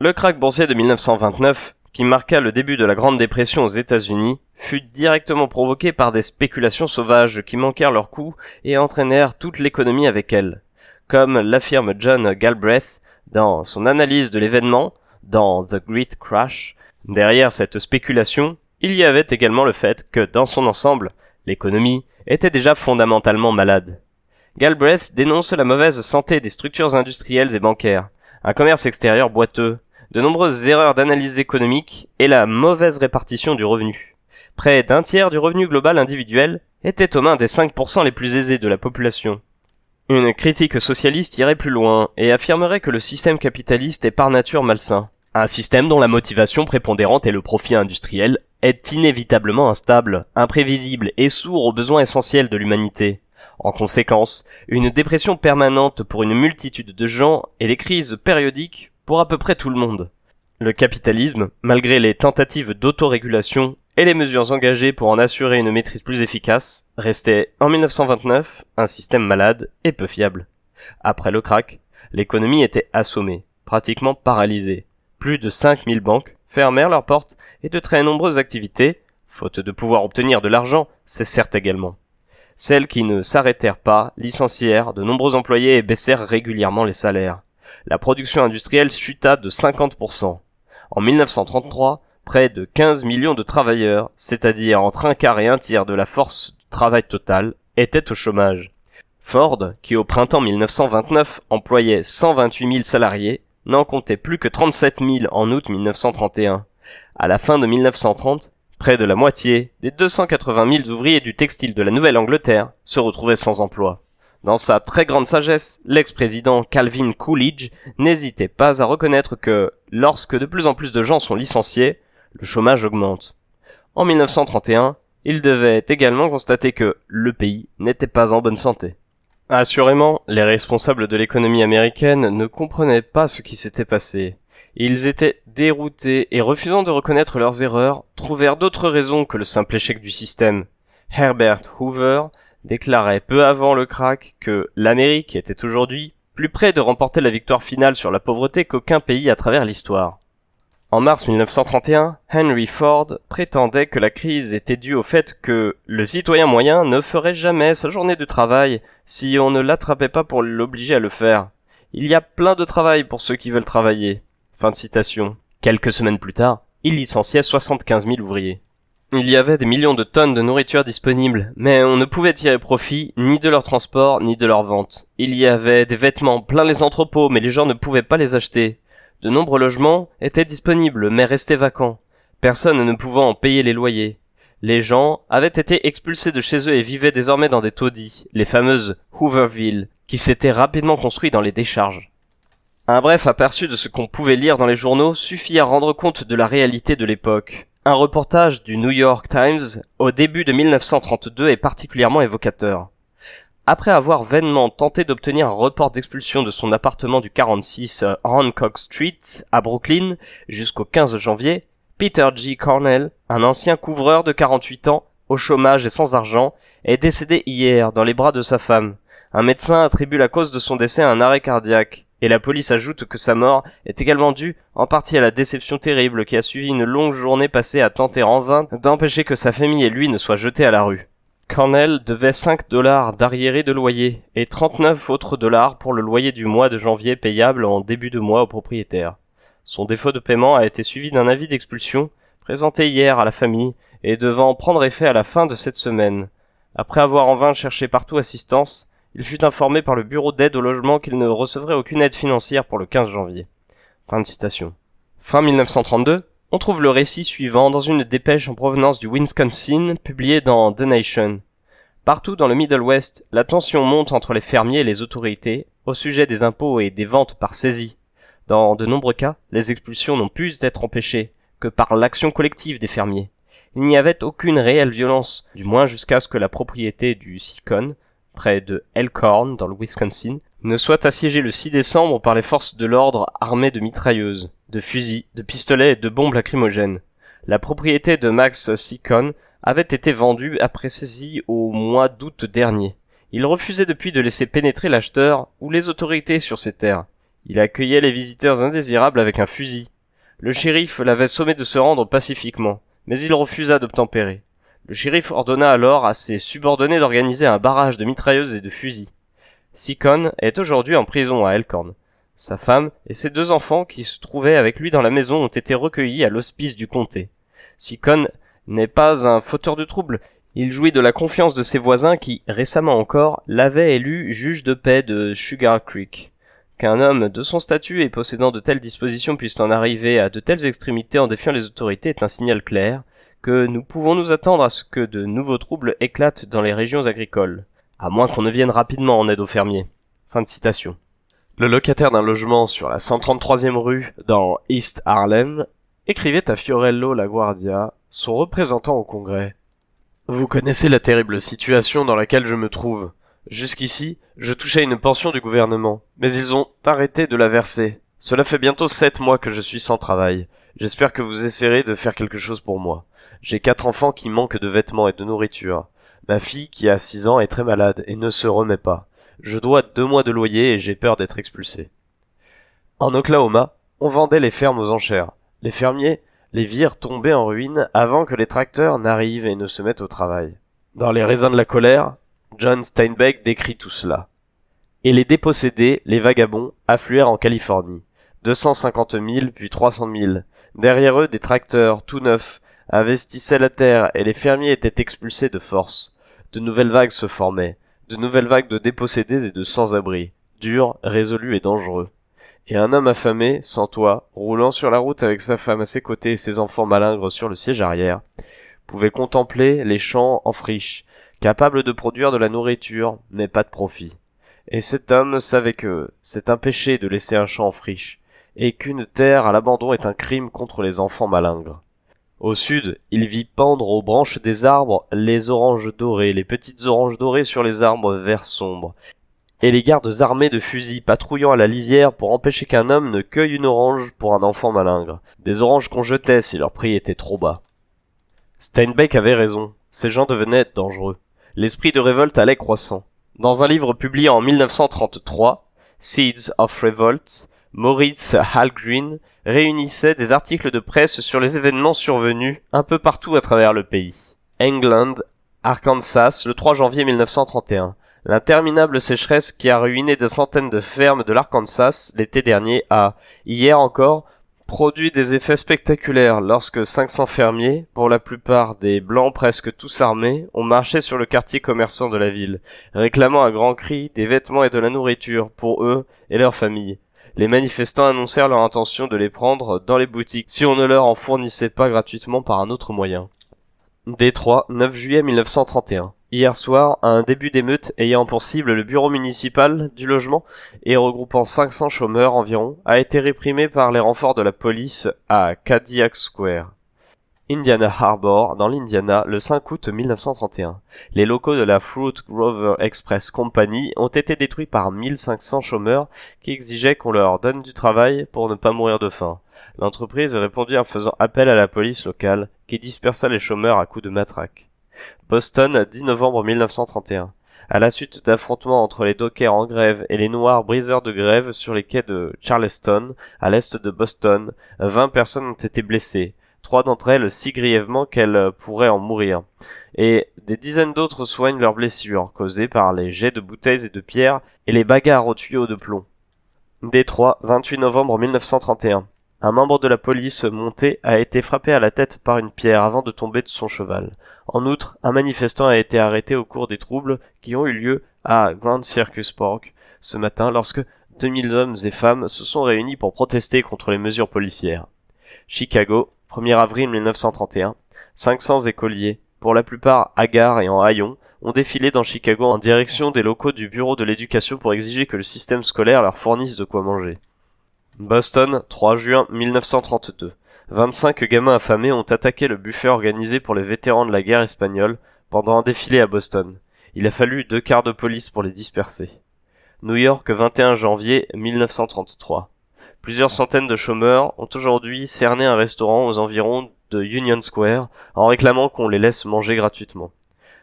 Le krach boursier de 1929, qui marqua le début de la Grande Dépression aux États-Unis, fut directement provoqué par des spéculations sauvages qui manquèrent leur coup et entraînèrent toute l'économie avec elles. Comme l'affirme John Galbraith dans son analyse de l'événement dans The Great Crash, derrière cette spéculation, il y avait également le fait que, dans son ensemble, l'économie était déjà fondamentalement malade. Galbraith dénonce la mauvaise santé des structures industrielles et bancaires, un commerce extérieur boiteux, de nombreuses erreurs d'analyse économique et la mauvaise répartition du revenu. Près d'un tiers du revenu global individuel était aux mains des 5% les plus aisés de la population. Une critique socialiste irait plus loin et affirmerait que le système capitaliste est par nature malsain. Un système dont la motivation prépondérante est le profit industriel est inévitablement instable, imprévisible et sourd aux besoins essentiels de l'humanité. En conséquence, une dépression permanente pour une multitude de gens et les crises périodiques pour à peu près tout le monde. Le capitalisme, malgré les tentatives d'autorégulation et les mesures engagées pour en assurer une maîtrise plus efficace, restait, en 1929, un système malade et peu fiable. Après le krach, l'économie était assommée, pratiquement paralysée. Plus de 5000 banques fermèrent leurs portes et de très nombreuses activités, faute de pouvoir obtenir de l'argent, cessèrent également. Celles qui ne s'arrêtèrent pas licencièrent de nombreux employés et baissèrent régulièrement les salaires. La production industrielle chuta de 50%. En 1933, près de 15 millions de travailleurs, c'est-à-dire entre un quart et un tiers de la force de travail totale, étaient au chômage. Ford, qui au printemps 1929 employait 128 000 salariés, n'en comptait plus que 37 000 en août 1931. À la fin de 1930, près de la moitié des 280 000 ouvriers du textile de la Nouvelle-Angleterre se retrouvaient sans emploi. Dans sa très grande sagesse, l'ex-président Calvin Coolidge n'hésitait pas à reconnaître que, lorsque de plus en plus de gens sont licenciés, le chômage augmente. En 1931, il devait également constater que le pays n'était pas en bonne santé. Assurément, les responsables de l'économie américaine ne comprenaient pas ce qui s'était passé. Ils étaient déroutés et, refusant de reconnaître leurs erreurs, trouvèrent d'autres raisons que le simple échec du système. Herbert Hoover déclarait peu avant le krach que l'Amérique était aujourd'hui plus près de remporter la victoire finale sur la pauvreté qu'aucun pays à travers l'histoire. En mars 1931, Henry Ford prétendait que la crise était due au fait que le citoyen moyen ne ferait jamais sa journée de travail si on ne l'attrapait pas pour l'obliger à le faire. Il y a plein de travail pour ceux qui veulent travailler. Fin de citation. Quelques semaines plus tard, il licenciait 75 000 ouvriers. Il y avait des millions de tonnes de nourriture disponibles, mais on ne pouvait tirer profit ni de leur transport ni de leur vente. Il y avait des vêtements plein les entrepôts, mais les gens ne pouvaient pas les acheter. De nombreux logements étaient disponibles, mais restaient vacants, personne ne pouvant en payer les loyers. Les gens avaient été expulsés de chez eux et vivaient désormais dans des taudis, les fameuses Hooverville, qui s'étaient rapidement construits dans les décharges. Un bref aperçu de ce qu'on pouvait lire dans les journaux suffit à rendre compte de la réalité de l'époque. Un reportage du New York Times au début de 1932 est particulièrement évocateur. Après avoir vainement tenté d'obtenir un report d'expulsion de son appartement du 46 Hancock Street à Brooklyn jusqu'au 15 janvier, Peter G. Cornell, un ancien couvreur de 48 ans, au chômage et sans argent, est décédé hier dans les bras de sa femme. Un médecin attribue la cause de son décès à un arrêt cardiaque, et la police ajoute que sa mort est également due en partie à la déception terrible qui a suivi une longue journée passée à tenter en vain d'empêcher que sa famille et lui ne soient jetés à la rue. Cornell devait $5 d'arriérés de loyer et 39 autres dollars pour le loyer du mois de janvier payable en début de mois au propriétaire. Son défaut de paiement a été suivi d'un avis d'expulsion présenté hier à la famille et devant prendre effet à la fin de cette semaine. Après avoir en vain cherché partout assistance, il fut informé par le bureau d'aide au logement qu'il ne recevrait aucune aide financière pour le 15 janvier. Fin de citation. Fin 1932, on trouve le récit suivant dans une dépêche en provenance du Wisconsin publiée dans The Nation. Partout dans le Middle West, la tension monte entre les fermiers et les autorités au sujet des impôts et des ventes par saisie. Dans de nombreux cas, les expulsions n'ont pu être empêchées que par l'action collective des fermiers. Il n'y avait aucune réelle violence, du moins jusqu'à ce que la propriété du Seacon, près de Elkhorn dans le Wisconsin, ne soit assiégée le 6 décembre par les forces de l'ordre armées de mitrailleuses, de fusils, de pistolets et de bombes lacrymogènes. La propriété de Max Seacon avait été vendue après saisie au mois d'août dernier. Il refusait depuis de laisser pénétrer l'acheteur ou les autorités sur ses terres. Il accueillait les visiteurs indésirables avec un fusil. Le shérif l'avait sommé de se rendre pacifiquement, mais il refusa d'obtempérer. Le shérif ordonna alors à ses subordonnés d'organiser un barrage de mitrailleuses et de fusils. Seacon est aujourd'hui en prison à Elkhorn. Sa femme et ses 2 enfants qui se trouvaient avec lui dans la maison ont été recueillis à l'hospice du comté. Seacon n'est pas un fauteur de troubles, Il jouit de la confiance de ses voisins qui, récemment encore, l'avaient élu juge de paix de Sugar Creek. Qu'un homme de son statut et possédant de telles dispositions puisse en arriver à de telles extrémités en défiant les autorités est un signal clair que nous pouvons nous attendre à ce que de nouveaux troubles éclatent dans les régions agricoles, à moins qu'on ne vienne rapidement en aide aux fermiers. Fin de citation. Le locataire d'un logement sur la 133e rue dans East Harlem écrivait à Fiorello LaGuardia, son représentant au Congrès. Vous connaissez la terrible situation dans laquelle je me trouve. Jusqu'ici, je touchais une pension du gouvernement, mais ils ont arrêté de la verser. Cela fait bientôt 7 mois que je suis sans travail. J'espère que vous essaierez de faire quelque chose pour moi. J'ai 4 enfants qui manquent de vêtements et de nourriture. Ma fille, qui a 6 ans, est très malade et ne se remet pas. Je dois 2 mois de loyer et j'ai peur d'être expulsé. En Oklahoma, on vendait les fermes aux enchères. Les fermiers les virent tomber en ruine avant que les tracteurs n'arrivent et ne se mettent au travail. Dans Les raisins de la colère, John Steinbeck décrit tout cela. Et les dépossédés, les vagabonds, affluèrent en Californie. 250 000 puis 300 000. Derrière eux, des tracteurs, tout neufs, investissaient la terre et les fermiers étaient expulsés de force. De nouvelles vagues se formaient. De nouvelles vagues de dépossédés et de sans-abri, durs, résolus et dangereux. Et un homme affamé, sans toit, roulant sur la route avec sa femme à ses côtés et ses enfants malingres sur le siège arrière, pouvait contempler les champs en friche, capable de produire de la nourriture, mais pas de profit. Et cet homme savait que c'est un péché de laisser un champ en friche, et qu'une terre à l'abandon est un crime contre les enfants malingres. Au sud, il vit pendre aux branches des arbres les oranges dorées, les petites oranges dorées sur les arbres verts sombres, et les gardes armés de fusils patrouillant à la lisière pour empêcher qu'un homme ne cueille une orange pour un enfant malingre, des oranges qu'on jetait si leur prix était trop bas. Steinbeck avait raison, ces gens devenaient dangereux. L'esprit de révolte allait croissant. Dans un livre publié en 1933, Seeds of Revolt, Moritz Hallgren réunissait des articles de presse sur les événements survenus un peu partout à travers le pays. England, Arkansas, le 3 janvier 1931. L'interminable sécheresse qui a ruiné des centaines de fermes de l'Arkansas l'été dernier a, hier encore, produit des effets spectaculaires lorsque 500 fermiers, pour la plupart des blancs presque tous armés, ont marché sur le quartier commerçant de la ville, réclamant à grands cris des vêtements et de la nourriture pour eux et leurs familles. Les manifestants annoncèrent leur intention de les prendre dans les boutiques si on ne leur en fournissait pas gratuitement par un autre moyen. Détroit, 9 juillet 1931. Hier soir, un début d'émeute ayant pour cible le bureau municipal du logement et regroupant 500 chômeurs environ a été réprimé par les renforts de la police à Cadillac Square. Indiana Harbor, dans l'Indiana, le 5 août 1931. Les locaux de la Fruit Grover Express Company ont été détruits par 1500 chômeurs qui exigeaient qu'on leur donne du travail pour ne pas mourir de faim. L'entreprise répondit en faisant appel à la police locale qui dispersa les chômeurs à coups de matraque. Boston, 10 novembre 1931. À la suite d'affrontements entre les dockers en grève et les noirs briseurs de grève sur les quais de Charleston, à l'est de Boston, 20 personnes ont été blessées, 3 d'entre elles si grièvement qu'elles pourraient en mourir, et des dizaines d'autres soignent leurs blessures, causées par les jets de bouteilles et de pierres et les bagarres aux tuyaux de plomb. Détroit, 28 novembre 1931. Un membre de la police monté a été frappé à la tête par une pierre avant de tomber de son cheval. En outre, un manifestant a été arrêté au cours des troubles qui ont eu lieu à Grand Circus Park ce matin lorsque 2000 hommes et femmes se sont réunis pour protester contre les mesures policières. Chicago, 1er avril 1931. 500 écoliers, pour la plupart hagards et en haillons, ont défilé dans Chicago en direction des locaux du bureau de l'éducation pour exiger que le système scolaire leur fournisse de quoi manger. Boston, 3 juin 1932. 25 gamins affamés ont attaqué le buffet organisé pour les vétérans de la guerre espagnole pendant un défilé à Boston. Il a fallu 2 quarts de police pour les disperser. New York, 21 janvier 1933. Plusieurs centaines de chômeurs ont aujourd'hui cerné un restaurant aux environs de Union Square en réclamant qu'on les laisse manger gratuitement.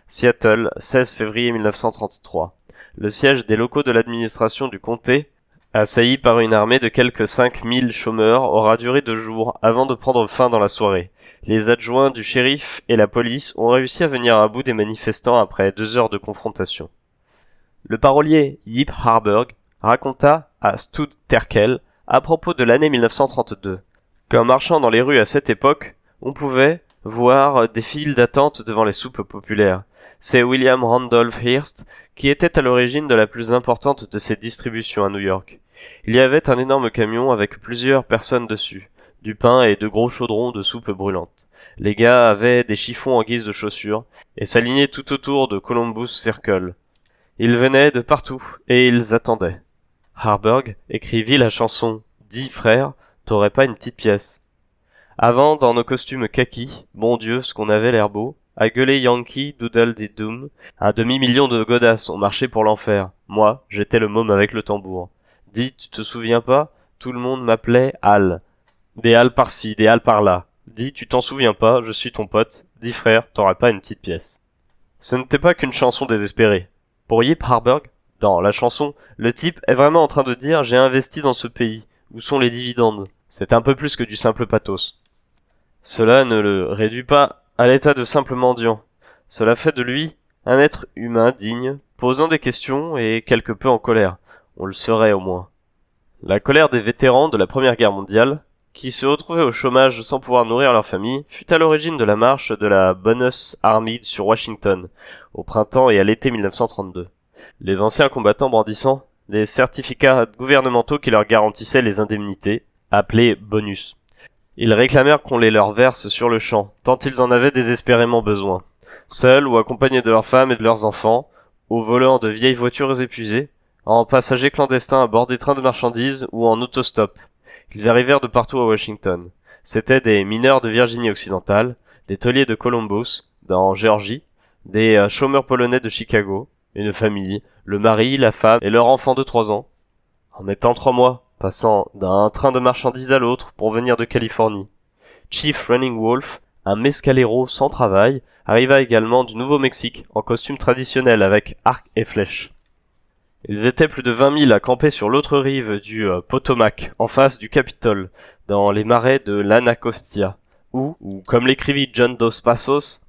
Seattle, 16 février 1933. Le siège des locaux de l'administration du comté, assailli par une armée de quelques 5000 chômeurs, aura duré 2 jours avant de prendre fin dans la soirée. Les adjoints du shérif et la police ont réussi à venir à bout des manifestants après 2 heures de confrontation. Le parolier Yip Harburg raconta à Stud Terkel à propos de l'année 1932 qu'en marchant dans les rues à cette époque, on pouvait voir des files d'attente devant les soupes populaires. c'est William Randolph Hearst qui était à l'origine de la plus importante de ces distributions à New York. Il y avait un énorme camion avec plusieurs personnes dessus, du pain et de gros chaudrons de soupe brûlante. Les gars avaient des chiffons en guise de chaussures et s'alignaient tout autour de Columbus Circle. Ils venaient de partout et ils attendaient. Harburg écrivit la chanson « 10 frères, t'aurais pas une petite pièce ?» Avant, dans nos costumes kaki, bon Dieu, ce qu'on avait l'air beau, à gueuler Yankee Doodle Dee Doom, un demi-million de godasses ont marché pour l'enfer. Moi, j'étais le môme avec le tambour. Dis, tu te souviens pas? Tout le monde m'appelait Al. Des Al par-ci, des Al par-là. Dis, tu t'en souviens pas? Je suis ton pote. 10 frères, t'aurais pas une petite pièce. Ce n'était pas qu'une chanson désespérée. Pour Yip Harburg, dans la chanson, le type est vraiment en train de dire « J'ai investi dans ce pays. Où sont les dividendes ?» C'est un peu plus que du simple pathos. Cela ne le réduit pas à l'état de simple mendiant. Cela fait de lui un être humain digne, posant des questions et quelque peu en colère. On le serait au moins. La colère des vétérans de la Première Guerre mondiale, qui se retrouvaient au chômage sans pouvoir nourrir leur famille, fut à l'origine de la marche de la Bonus Army sur Washington, au printemps et à l'été 1932. Les anciens combattants brandissant des certificats gouvernementaux qui leur garantissaient les indemnités, appelées bonus. Ils réclamèrent qu'on les leur verse sur le champ, tant ils en avaient désespérément besoin. Seuls ou accompagnés de leurs femmes et de leurs enfants, au volant de vieilles voitures épuisées, en passagers clandestins à bord des trains de marchandises ou en autostop. Ils arrivèrent de partout à Washington. C'étaient des mineurs de Virginie occidentale, des tauliers de Columbus, en Géorgie, des chômeurs polonais de Chicago, une famille, le mari, la femme et leur enfant de 3 ans. En mettant 3 mois, passant d'un train de marchandises à l'autre pour venir de Californie. Chief Running Wolf, un mescalero sans travail, arriva également du Nouveau-Mexique en costume traditionnel avec arc et flèche. Ils étaient plus de 20 000 à camper sur l'autre rive du Potomac, en face du Capitole, dans les marais de l'Anacostia, où, comme l'écrivit John Dos Passos,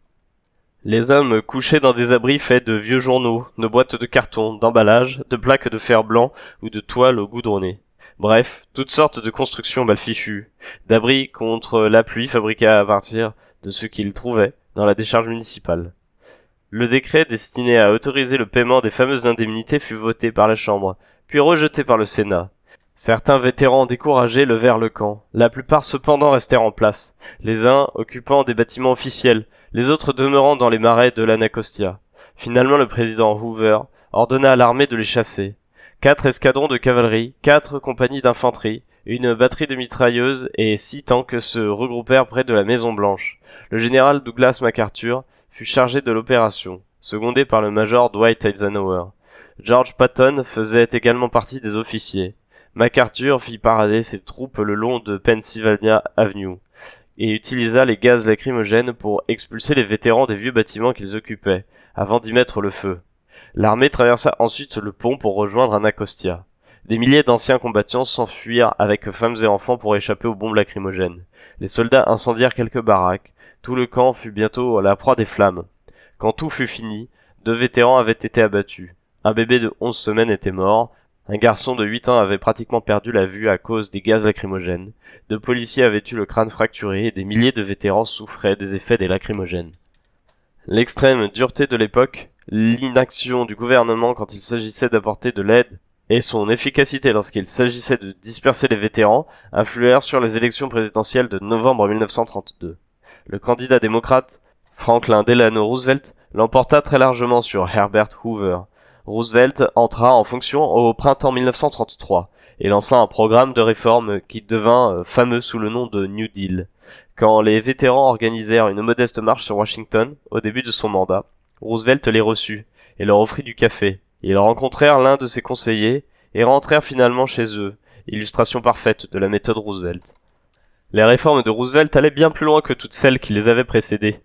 les hommes couchaient dans des abris faits de vieux journaux, de boîtes de carton, d'emballages, de plaques de fer blanc ou de toiles au goudronné. Bref, toutes sortes de constructions mal fichues, d'abris contre la pluie fabriqués à partir de ce qu'ils trouvaient dans la décharge municipale. Le décret destiné à autoriser le paiement des fameuses indemnités fut voté par la Chambre, puis rejeté par le Sénat. Certains vétérans découragés levèrent le camp. La plupart cependant restèrent en place, les uns occupant des bâtiments officiels, les autres demeurant dans les marais de l'Anacostia. Finalement, le président Hoover ordonna à l'armée de les chasser. 4 escadrons de cavalerie, 4 compagnies d'infanterie, une batterie de mitrailleuses et 6 tanks se regroupèrent près de la Maison Blanche. Le général Douglas MacArthur fut chargé de l'opération, secondé par le major Dwight Eisenhower. George Patton faisait également partie des officiers. MacArthur fit parader ses troupes le long de Pennsylvania Avenue et utilisa les gaz lacrymogènes pour expulser les vétérans des vieux bâtiments qu'ils occupaient, avant d'y mettre le feu. L'armée traversa ensuite le pont pour rejoindre Anacostia. Des milliers d'anciens combattants s'enfuirent avec femmes et enfants pour échapper aux bombes lacrymogènes. Les soldats incendièrent quelques baraques. Tout le camp fut bientôt à la proie des flammes. Quand tout fut fini, 2 vétérans avaient été abattus. Un bébé de 11 semaines était mort. Un garçon de 8 ans avait pratiquement perdu la vue à cause des gaz lacrymogènes. 2 policiers avaient eu le crâne fracturé et des milliers de vétérans souffraient des effets des lacrymogènes. L'extrême dureté de l'époque, l'inaction du gouvernement quand il s'agissait d'apporter de l'aide et son efficacité lorsqu'il s'agissait de disperser les vétérans influèrent sur les élections présidentielles de novembre 1932. Le candidat démocrate, Franklin Delano Roosevelt, l'emporta très largement sur Herbert Hoover. Roosevelt entra en fonction au printemps 1933 et lança un programme de réforme qui devint fameux sous le nom de New Deal. Quand les vétérans organisèrent une modeste marche sur Washington au début de son mandat, Roosevelt les reçut et leur offrit du café. Ils rencontrèrent l'un de ses conseillers et rentrèrent finalement chez eux, illustration parfaite de la méthode Roosevelt. Les réformes de Roosevelt allaient bien plus loin que toutes celles qui les avaient précédées.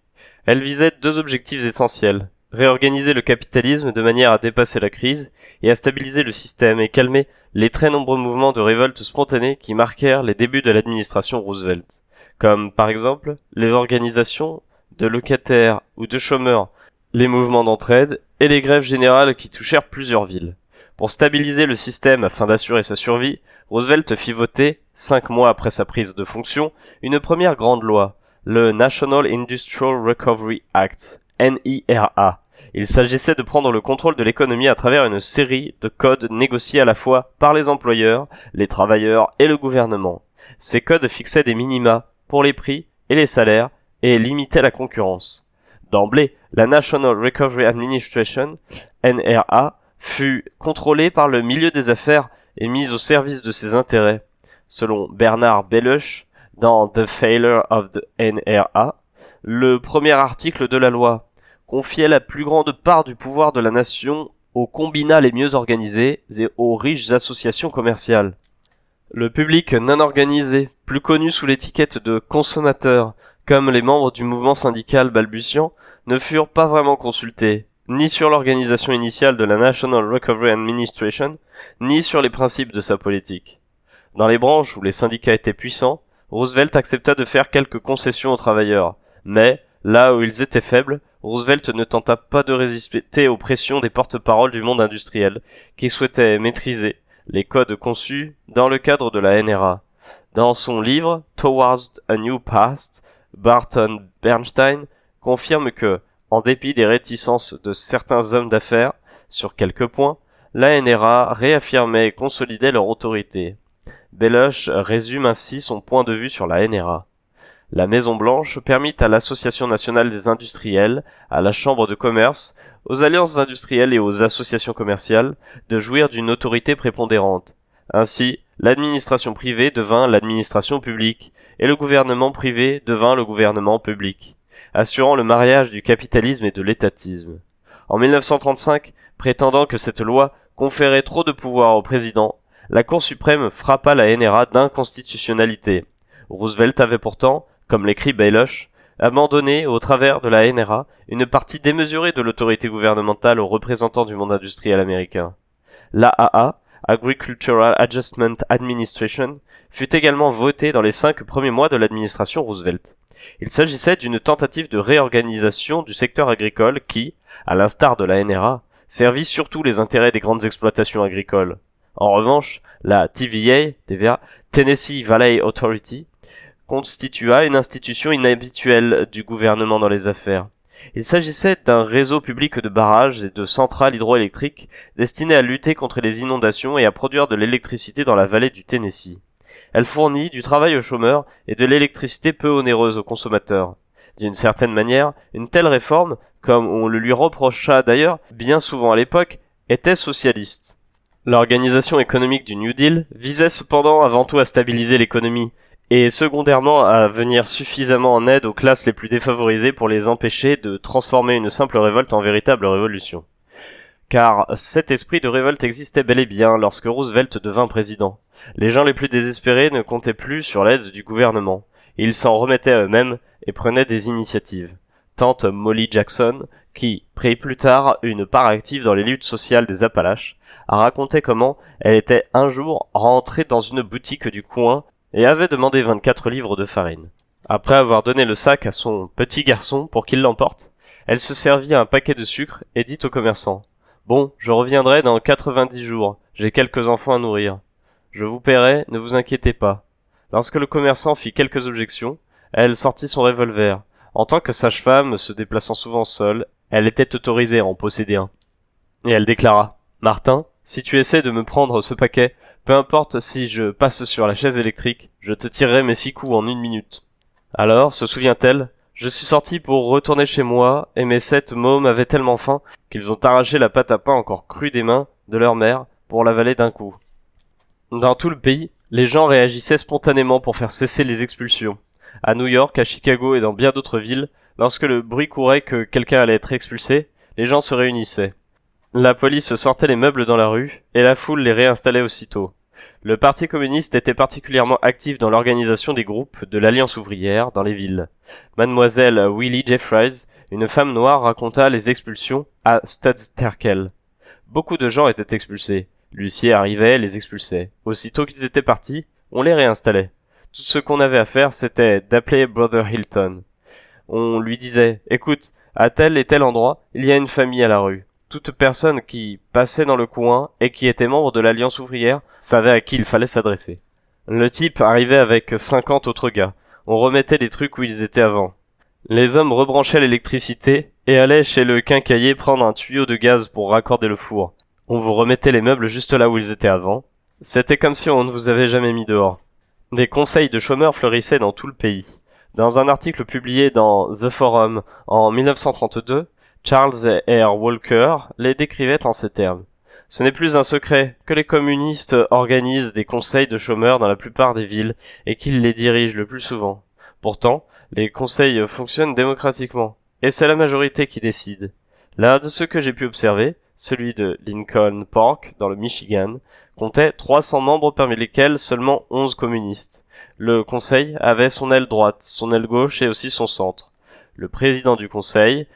Elles visaient 2 objectifs essentiels: réorganiser le capitalisme de manière à dépasser la crise et à stabiliser le système et calmer les très nombreux mouvements de révolte spontanés qui marquèrent les débuts de l'administration Roosevelt, comme par exemple les organisations de locataires ou de chômeurs, les mouvements d'entraide et les grèves générales qui touchèrent plusieurs villes. Pour stabiliser le système afin d'assurer sa survie, Roosevelt fit voter, 5 mois après sa prise de fonction, une première grande loi, le National Industrial Recovery Act, NIRA, Il s'agissait de prendre le contrôle de l'économie à travers une série de codes négociés à la fois par les employeurs, les travailleurs et le gouvernement. Ces codes fixaient des minima pour les prix et les salaires et limitaient la concurrence. D'emblée, la National Recovery Administration, NRA, fut contrôlée par le milieu des affaires et mise au service de ses intérêts. Selon Bernard Bellush, dans The Failure of the NRA, le premier article de la loi confiait la plus grande part du pouvoir de la nation aux combinats les mieux organisés et aux riches associations commerciales. Le public non organisé, plus connu sous l'étiquette de consommateurs, comme les membres du mouvement syndical balbutiant, ne furent pas vraiment consultés, ni sur l'organisation initiale de la National Recovery Administration, ni sur les principes de sa politique. Dans les branches où les syndicats étaient puissants, Roosevelt accepta de faire quelques concessions aux travailleurs, mais, là où ils étaient faibles, Roosevelt ne tenta pas de résister aux pressions des porte-paroles du monde industriel, qui souhaitaient maîtriser les codes conçus dans le cadre de la NRA. Dans son livre Towards a New Past, Barton Bernstein confirme que, en dépit des réticences de certains hommes d'affaires sur quelques points, la NRA réaffirmait et consolidait leur autorité. Bellush résume ainsi son point de vue sur la NRA. La Maison-Blanche permit à l'Association nationale des industriels, à la Chambre de commerce, aux alliances industrielles et aux associations commerciales de jouir d'une autorité prépondérante. Ainsi, l'administration privée devint l'administration publique, et le gouvernement privé devint le gouvernement public, assurant le mariage du capitalisme et de l'étatisme. En 1935, prétendant que cette loi conférait trop de pouvoir au président, la Cour suprême frappa la NRA d'inconstitutionnalité. Roosevelt avait pourtant, comme l'écrit Bellush, abandonné au travers de la NRA une partie démesurée de l'autorité gouvernementale aux représentants du monde industriel américain. L'AAA, Agricultural Adjustment Administration, fut également votée dans les 5 premiers mois de l'administration Roosevelt. Il s'agissait d'une tentative de réorganisation du secteur agricole qui, à l'instar de la NRA, servit surtout les intérêts des grandes exploitations agricoles. En revanche, la TVA, Tennessee Valley Authority, constitua une institution inhabituelle du gouvernement dans les affaires. Il s'agissait d'un réseau public de barrages et de centrales hydroélectriques destiné à lutter contre les inondations et à produire de l'électricité dans la vallée du Tennessee. Elle fournit du travail aux chômeurs et de l'électricité peu onéreuse aux consommateurs. D'une certaine manière, une telle réforme, comme on le lui reprocha d'ailleurs bien souvent à l'époque, était socialiste. L'organisation économique du New Deal visait cependant avant tout à stabiliser l'économie, et secondairement à venir suffisamment en aide aux classes les plus défavorisées pour les empêcher de transformer une simple révolte en véritable révolution. Car cet esprit de révolte existait bel et bien lorsque Roosevelt devint président. Les gens les plus désespérés ne comptaient plus sur l'aide du gouvernement. Ils s'en remettaient à eux-mêmes et prenaient des initiatives. Tante Molly Jackson, qui prit plus tard une part active dans les luttes sociales des Appalaches, a raconté comment elle était un jour rentrée dans une boutique du coin et avait demandé 24 livres de farine. Après avoir donné le sac à son petit garçon pour qu'il l'emporte, elle se servit un paquet de sucre et dit au commerçant « Bon, je reviendrai dans 90 jours, j'ai quelques enfants à nourrir. Je vous paierai, ne vous inquiétez pas. » Lorsque le commerçant fit quelques objections, elle sortit son revolver. En tant que sage-femme, se déplaçant souvent seule, elle était autorisée à en posséder un. Et elle déclara « Martin, si tu essaies de me prendre ce paquet, peu importe si je passe sur la chaise électrique, je te tirerai mes 6 coups en 1 minute. » Alors, se souvient-elle, je suis sortie pour retourner chez moi, et mes 7 mômes avaient tellement faim qu'ils ont arraché la pâte à pain encore crue des mains de leur mère pour l'avaler d'un coup. Dans tout le pays, les gens réagissaient spontanément pour faire cesser les expulsions. À New York, à Chicago et dans bien d'autres villes, lorsque le bruit courait que quelqu'un allait être expulsé, les gens se réunissaient. La police sortait les meubles dans la rue, et la foule les réinstallait aussitôt. Le Parti communiste était particulièrement actif dans l'organisation des groupes de l'Alliance ouvrière dans les villes. Mademoiselle Willie Jeffries, une femme noire, raconta les expulsions à Studsterkel. Beaucoup de gens étaient expulsés. L'huissier arrivait, les expulsait. Aussitôt qu'ils étaient partis, on les réinstallait. Tout ce qu'on avait à faire, c'était d'appeler Brother Hilton. On lui disait « Écoute, à tel et tel endroit, il y a une famille à la rue. » Toute personne qui passait dans le coin et qui était membre de l'Alliance ouvrière savait à qui il fallait s'adresser. Le type arrivait avec 50 autres gars. On remettait les trucs où ils étaient avant. Les hommes rebranchaient l'électricité et allait chez le quincaillier prendre un tuyau de gaz pour raccorder le four. On vous remettait les meubles juste là où ils étaient avant. C'était comme si on ne vous avait jamais mis dehors. Des conseils de chômeurs fleurissaient dans tout le pays. Dans un article publié dans The Forum en 1932, Charles R. Walker les décrivait en ces termes. Ce n'est plus un secret que les communistes organisent des conseils de chômeurs dans la plupart des villes et qu'ils les dirigent le plus souvent. Pourtant, les conseils fonctionnent démocratiquement, et c'est la majorité qui décide. L'un de ceux que j'ai pu observer, celui de Lincoln Park, dans le Michigan, comptait 300 membres parmi lesquels seulement 11 communistes. Le conseil avait son aile droite, son aile gauche et aussi son centre. Le président du conseil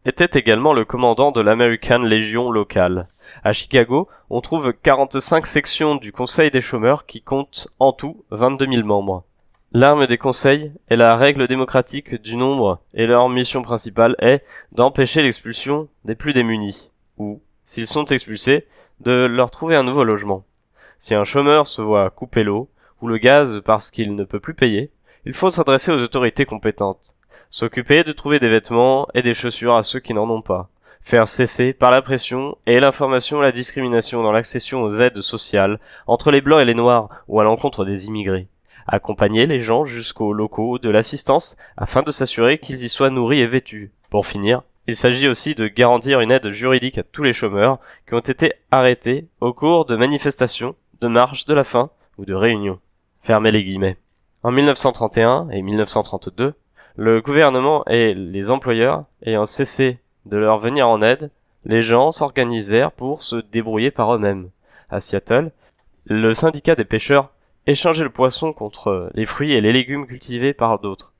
était également le commandant de l'American Legion locale. À Chicago, on trouve 45 sections du Conseil des chômeurs qui comptent en tout 22 000 membres. L'arme des conseils est la règle démocratique du nombre et leur mission principale est d'empêcher l'expulsion des plus démunis, ou, s'ils sont expulsés, de leur trouver un nouveau logement. Si un chômeur se voit couper l'eau ou le gaz parce qu'il ne peut plus payer, il faut s'adresser aux autorités compétentes. S'occuper de trouver des vêtements et des chaussures à ceux qui n'en ont pas. Faire cesser par la pression et l'information la discrimination dans l'accession aux aides sociales entre les blancs et les noirs ou à l'encontre des immigrés. Accompagner les gens jusqu'aux locaux de l'assistance afin de s'assurer qu'ils y soient nourris et vêtus. Pour finir, il s'agit aussi de garantir une aide juridique à tous les chômeurs qui ont été arrêtés au cours de manifestations, de marches de la faim ou de réunions. Fermez les guillemets. En 1931 et 1932, le gouvernement et les employeurs ayant cessé de leur venir en aide, les gens s'organisèrent pour se débrouiller par eux-mêmes. À Seattle, le syndicat des pêcheurs échangeait le poisson contre les fruits et les légumes cultivés par d'autres.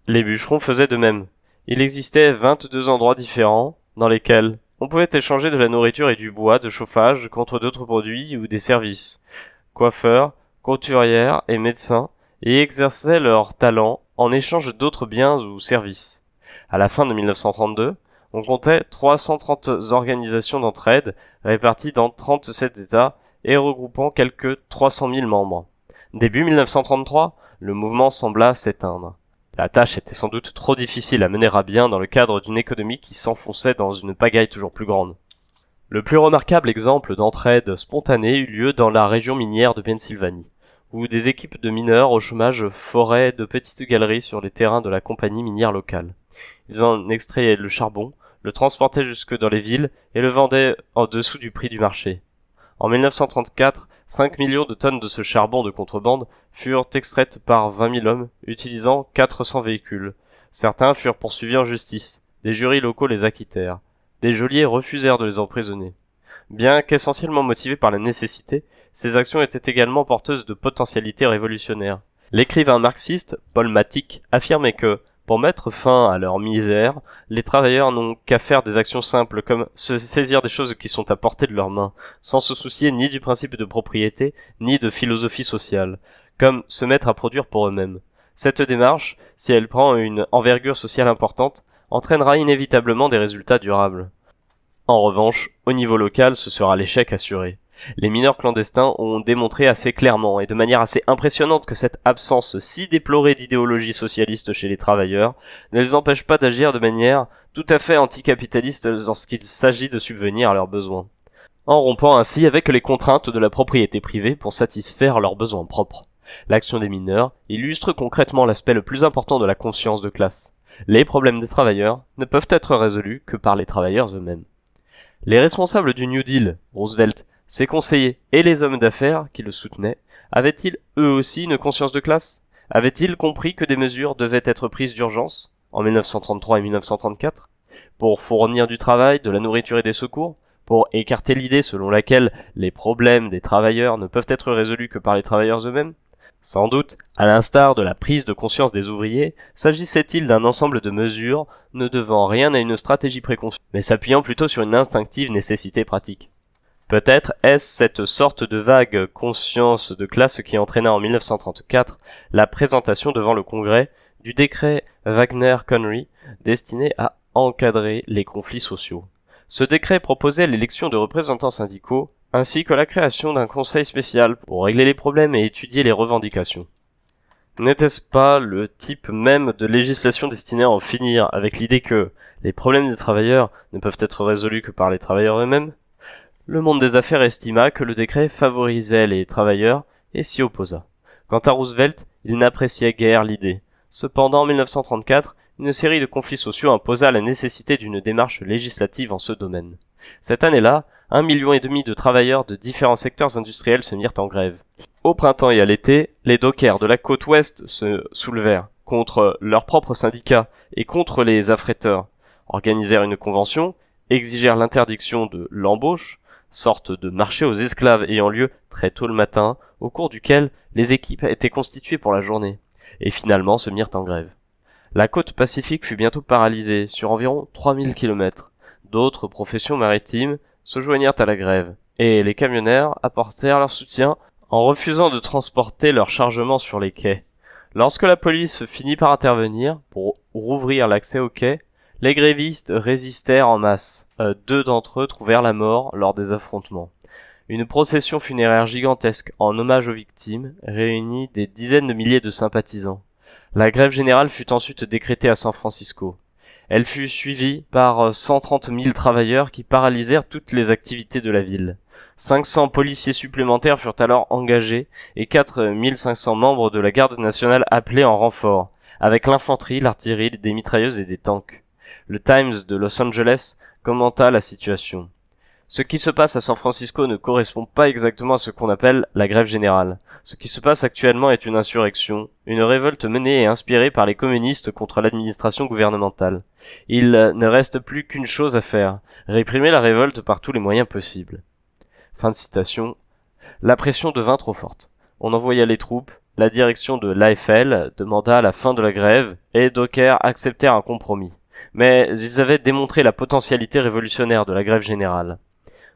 Les bûcherons faisaient de même. Il existait 22 endroits différents dans lesquels on pouvait échanger de la nourriture et du bois de chauffage contre d'autres produits ou des services. Coiffeurs, couturières et médecins y exerçaient leur talent en échange d'autres biens ou services. À la fin de 1932, on comptait 330 organisations d'entraide réparties dans 37 États et regroupant quelques 300 000 membres. Début 1933, le mouvement sembla s'éteindre. La tâche était sans doute trop difficile à mener à bien dans le cadre d'une économie qui s'enfonçait dans une pagaille toujours plus grande. Le plus remarquable exemple d'entraide spontanée eut lieu dans la région minière de Pennsylvanie, où des équipes de mineurs au chômage foraient de petites galeries sur les terrains de la compagnie minière locale. Ils en extrayaient le charbon, le transportaient jusque dans les villes et le vendaient en dessous du prix du marché. En 1934, 5 millions de tonnes de ce charbon de contrebande furent extraites par 20 000 hommes, utilisant 400 véhicules. Certains furent poursuivis en justice. Des jurys locaux les acquittèrent. Des geôliers refusèrent de les emprisonner. Bien qu'essentiellement motivées par la nécessité, ces actions étaient également porteuses de potentialités révolutionnaires. L'écrivain marxiste Paul Matic affirmait que, pour mettre fin à leur misère, les travailleurs n'ont qu'à faire des actions simples comme se saisir des choses qui sont à portée de leurs mains, sans se soucier ni du principe de propriété, ni de philosophie sociale, comme se mettre à produire pour eux-mêmes. Cette démarche, si elle prend une envergure sociale importante, entraînera inévitablement des résultats durables. En revanche, au niveau local, ce sera l'échec assuré. Les mineurs clandestins ont démontré assez clairement et de manière assez impressionnante que cette absence si déplorée d'idéologie socialiste chez les travailleurs ne les empêche pas d'agir de manière tout à fait anticapitaliste lorsqu'il s'agit de subvenir à leurs besoins, en rompant ainsi avec les contraintes de la propriété privée pour satisfaire leurs besoins propres. L'action des mineurs illustre concrètement l'aspect le plus important de la conscience de classe. Les problèmes des travailleurs ne peuvent être résolus que par les travailleurs eux-mêmes. Les responsables du New Deal, Roosevelt, ses conseillers et les hommes d'affaires qui le soutenaient, avaient-ils eux aussi une conscience de classe? Avaient-ils compris que des mesures devaient être prises d'urgence, en 1933 et 1934, pour fournir du travail, de la nourriture et des secours, pour écarter l'idée selon laquelle les problèmes des travailleurs ne peuvent être résolus que par les travailleurs eux-mêmes? Sans doute, à l'instar de la prise de conscience des ouvriers, s'agissait-il d'un ensemble de mesures ne devant rien à une stratégie préconçue, mais s'appuyant plutôt sur une instinctive nécessité pratique. Peut-être est-ce cette sorte de vague conscience de classe qui entraîna en 1934 la présentation devant le Congrès du décret Wagner-Conry destiné à encadrer les conflits sociaux. Ce décret proposait l'élection de représentants syndicaux ainsi que la création d'un conseil spécial pour régler les problèmes et étudier les revendications. N'était-ce pas le type même de législation destinée à en finir avec l'idée que les problèmes des travailleurs ne peuvent être résolus que par les travailleurs eux-mêmes? Le monde des affaires estima que le décret favorisait les travailleurs et s'y opposa. Quant à Roosevelt, il n'appréciait guère l'idée. Cependant, en 1934, une série de conflits sociaux imposa la nécessité d'une démarche législative en ce domaine. Cette année-là, 1,5 million de travailleurs de différents secteurs industriels se mirent en grève. Au printemps et à l'été, les dockers de la côte ouest se soulevèrent contre leurs propres syndicats et contre les affréteurs, organisèrent une convention, exigèrent l'interdiction de l'embauche, sorte de marché aux esclaves ayant lieu très tôt le matin, au cours duquel les équipes étaient constituées pour la journée, et finalement se mirent en grève. La côte pacifique fut bientôt paralysée sur environ 3000 km. D'autres professions maritimes se joignirent à la grève, et les camionneurs apportèrent leur soutien en refusant de transporter leurs chargements sur les quais. Lorsque la police finit par intervenir pour rouvrir l'accès aux quais, les grévistes résistèrent en masse. 2 d'entre eux trouvèrent la mort lors des affrontements. Une procession funéraire gigantesque en hommage aux victimes réunit des dizaines de milliers de sympathisants. La grève générale fut ensuite décrétée à San Francisco. Elle fut suivie par 130 000 travailleurs qui paralysèrent toutes les activités de la ville. 500 policiers supplémentaires furent alors engagés et 4 500 membres de la garde nationale appelés en renfort, avec l'infanterie, l'artillerie, des mitrailleuses et des tanks. Le Times de Los Angeles commenta la situation. Ce qui se passe à San Francisco ne correspond pas exactement à ce qu'on appelle la grève générale. Ce qui se passe actuellement est une insurrection, une révolte menée et inspirée par les communistes contre l'administration gouvernementale. Il ne reste plus qu'une chose à faire, réprimer la révolte par tous les moyens possibles. Fin de citation. La pression devint trop forte. On envoya les troupes, la direction de l'AFL demanda la fin de la grève et les dockers acceptèrent un compromis. Mais ils avaient démontré la potentialité révolutionnaire de la grève générale.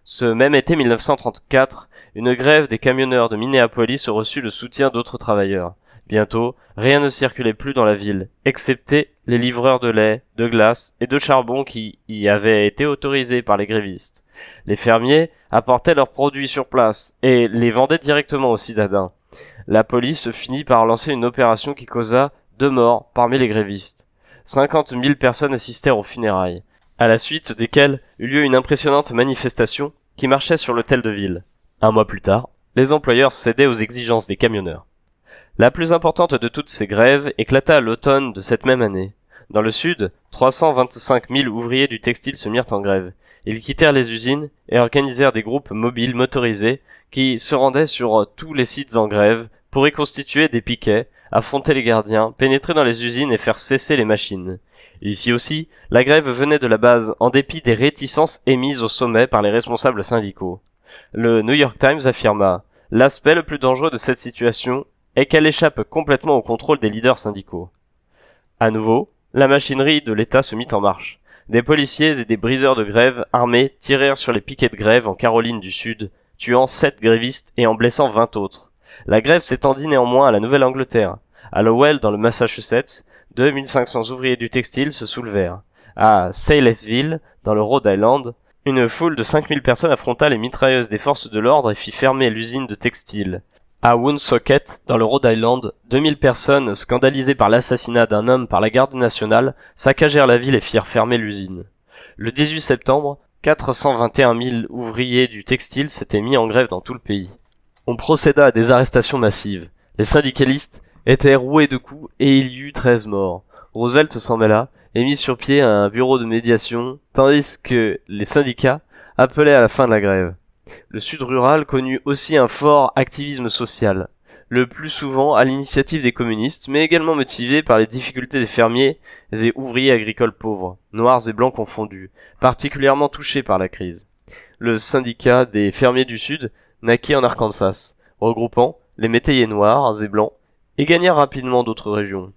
Ce même été 1934, une grève des camionneurs de Minneapolis reçut le soutien d'autres travailleurs. Bientôt, rien ne circulait plus dans la ville, excepté les livreurs de lait, de glace et de charbon qui y avaient été autorisés par les grévistes. Les fermiers apportaient leurs produits sur place et les vendaient directement aux citadins. La police finit par lancer une opération qui causa 2 morts parmi les grévistes. 50 000 personnes assistèrent aux funérailles, à la suite desquelles eut lieu une impressionnante manifestation qui marchait sur l'hôtel de ville. 1 mois plus tard, les employeurs cédaient aux exigences des camionneurs. La plus importante de toutes ces grèves éclata à l'automne de cette même année. Dans le sud, 325 000 ouvriers du textile se mirent en grève. Ils quittèrent les usines et organisèrent des groupes mobiles motorisés qui se rendaient sur tous les sites en grève pour y constituer des piquets, affronter les gardiens, pénétrer dans les usines et faire cesser les machines. Ici aussi, la grève venait de la base en dépit des réticences émises au sommet par les responsables syndicaux. Le New York Times affirma « L'aspect le plus dangereux de cette situation est qu'elle échappe complètement au contrôle des leaders syndicaux. » À nouveau, la machinerie de l'État se mit en marche. Des policiers et des briseurs de grève armés tirèrent sur les piquets de grève en Caroline du Sud, tuant 7 grévistes et en blessant 20 autres. La grève s'étendit néanmoins à la Nouvelle-Angleterre. À Lowell, dans le Massachusetts, 2500 ouvriers du textile se soulevèrent. À Saylesville, dans le Rhode Island, une foule de 5000 personnes affronta les mitrailleuses des forces de l'ordre et fit fermer l'usine de textile. À Woonsocket, dans le Rhode Island, 2000 personnes, scandalisées par l'assassinat d'un homme par la garde nationale, saccagèrent la ville et firent fermer l'usine. Le 18 septembre, 421 000 ouvriers du textile s'étaient mis en grève dans tout le pays. On procéda à des arrestations massives. Les syndicalistes étaient roués de coups et il y eut 13 morts. Roosevelt s'en mêla et mit sur pied un bureau de médiation, tandis que les syndicats appelaient à la fin de la grève. Le Sud rural connut aussi un fort activisme social, le plus souvent à l'initiative des communistes, mais également motivé par les difficultés des fermiers et ouvriers agricoles pauvres, noirs et blancs confondus, particulièrement touchés par la crise. Le syndicat des fermiers du Sud naquit en Arkansas, regroupant les métayers noirs et blancs, et gagna rapidement d'autres régions.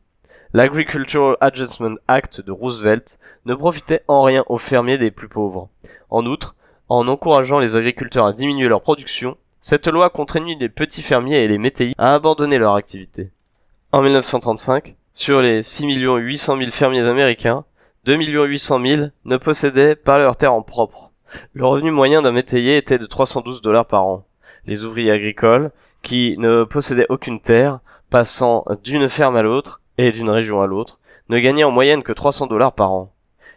L'Agricultural Adjustment Act de Roosevelt ne profitait en rien aux fermiers des plus pauvres. En outre, en encourageant les agriculteurs à diminuer leur production, cette loi contraignit les petits fermiers et les métayers à abandonner leur activité. En 1935, sur les 6 800 000 fermiers américains, 2 800 000 ne possédaient pas leur terre en propre. Le revenu moyen d'un métayer était de $312 par an. Les ouvriers agricoles, qui ne possédaient aucune terre, passant d'une ferme à l'autre et d'une région à l'autre, ne gagnaient en moyenne que $300 par an.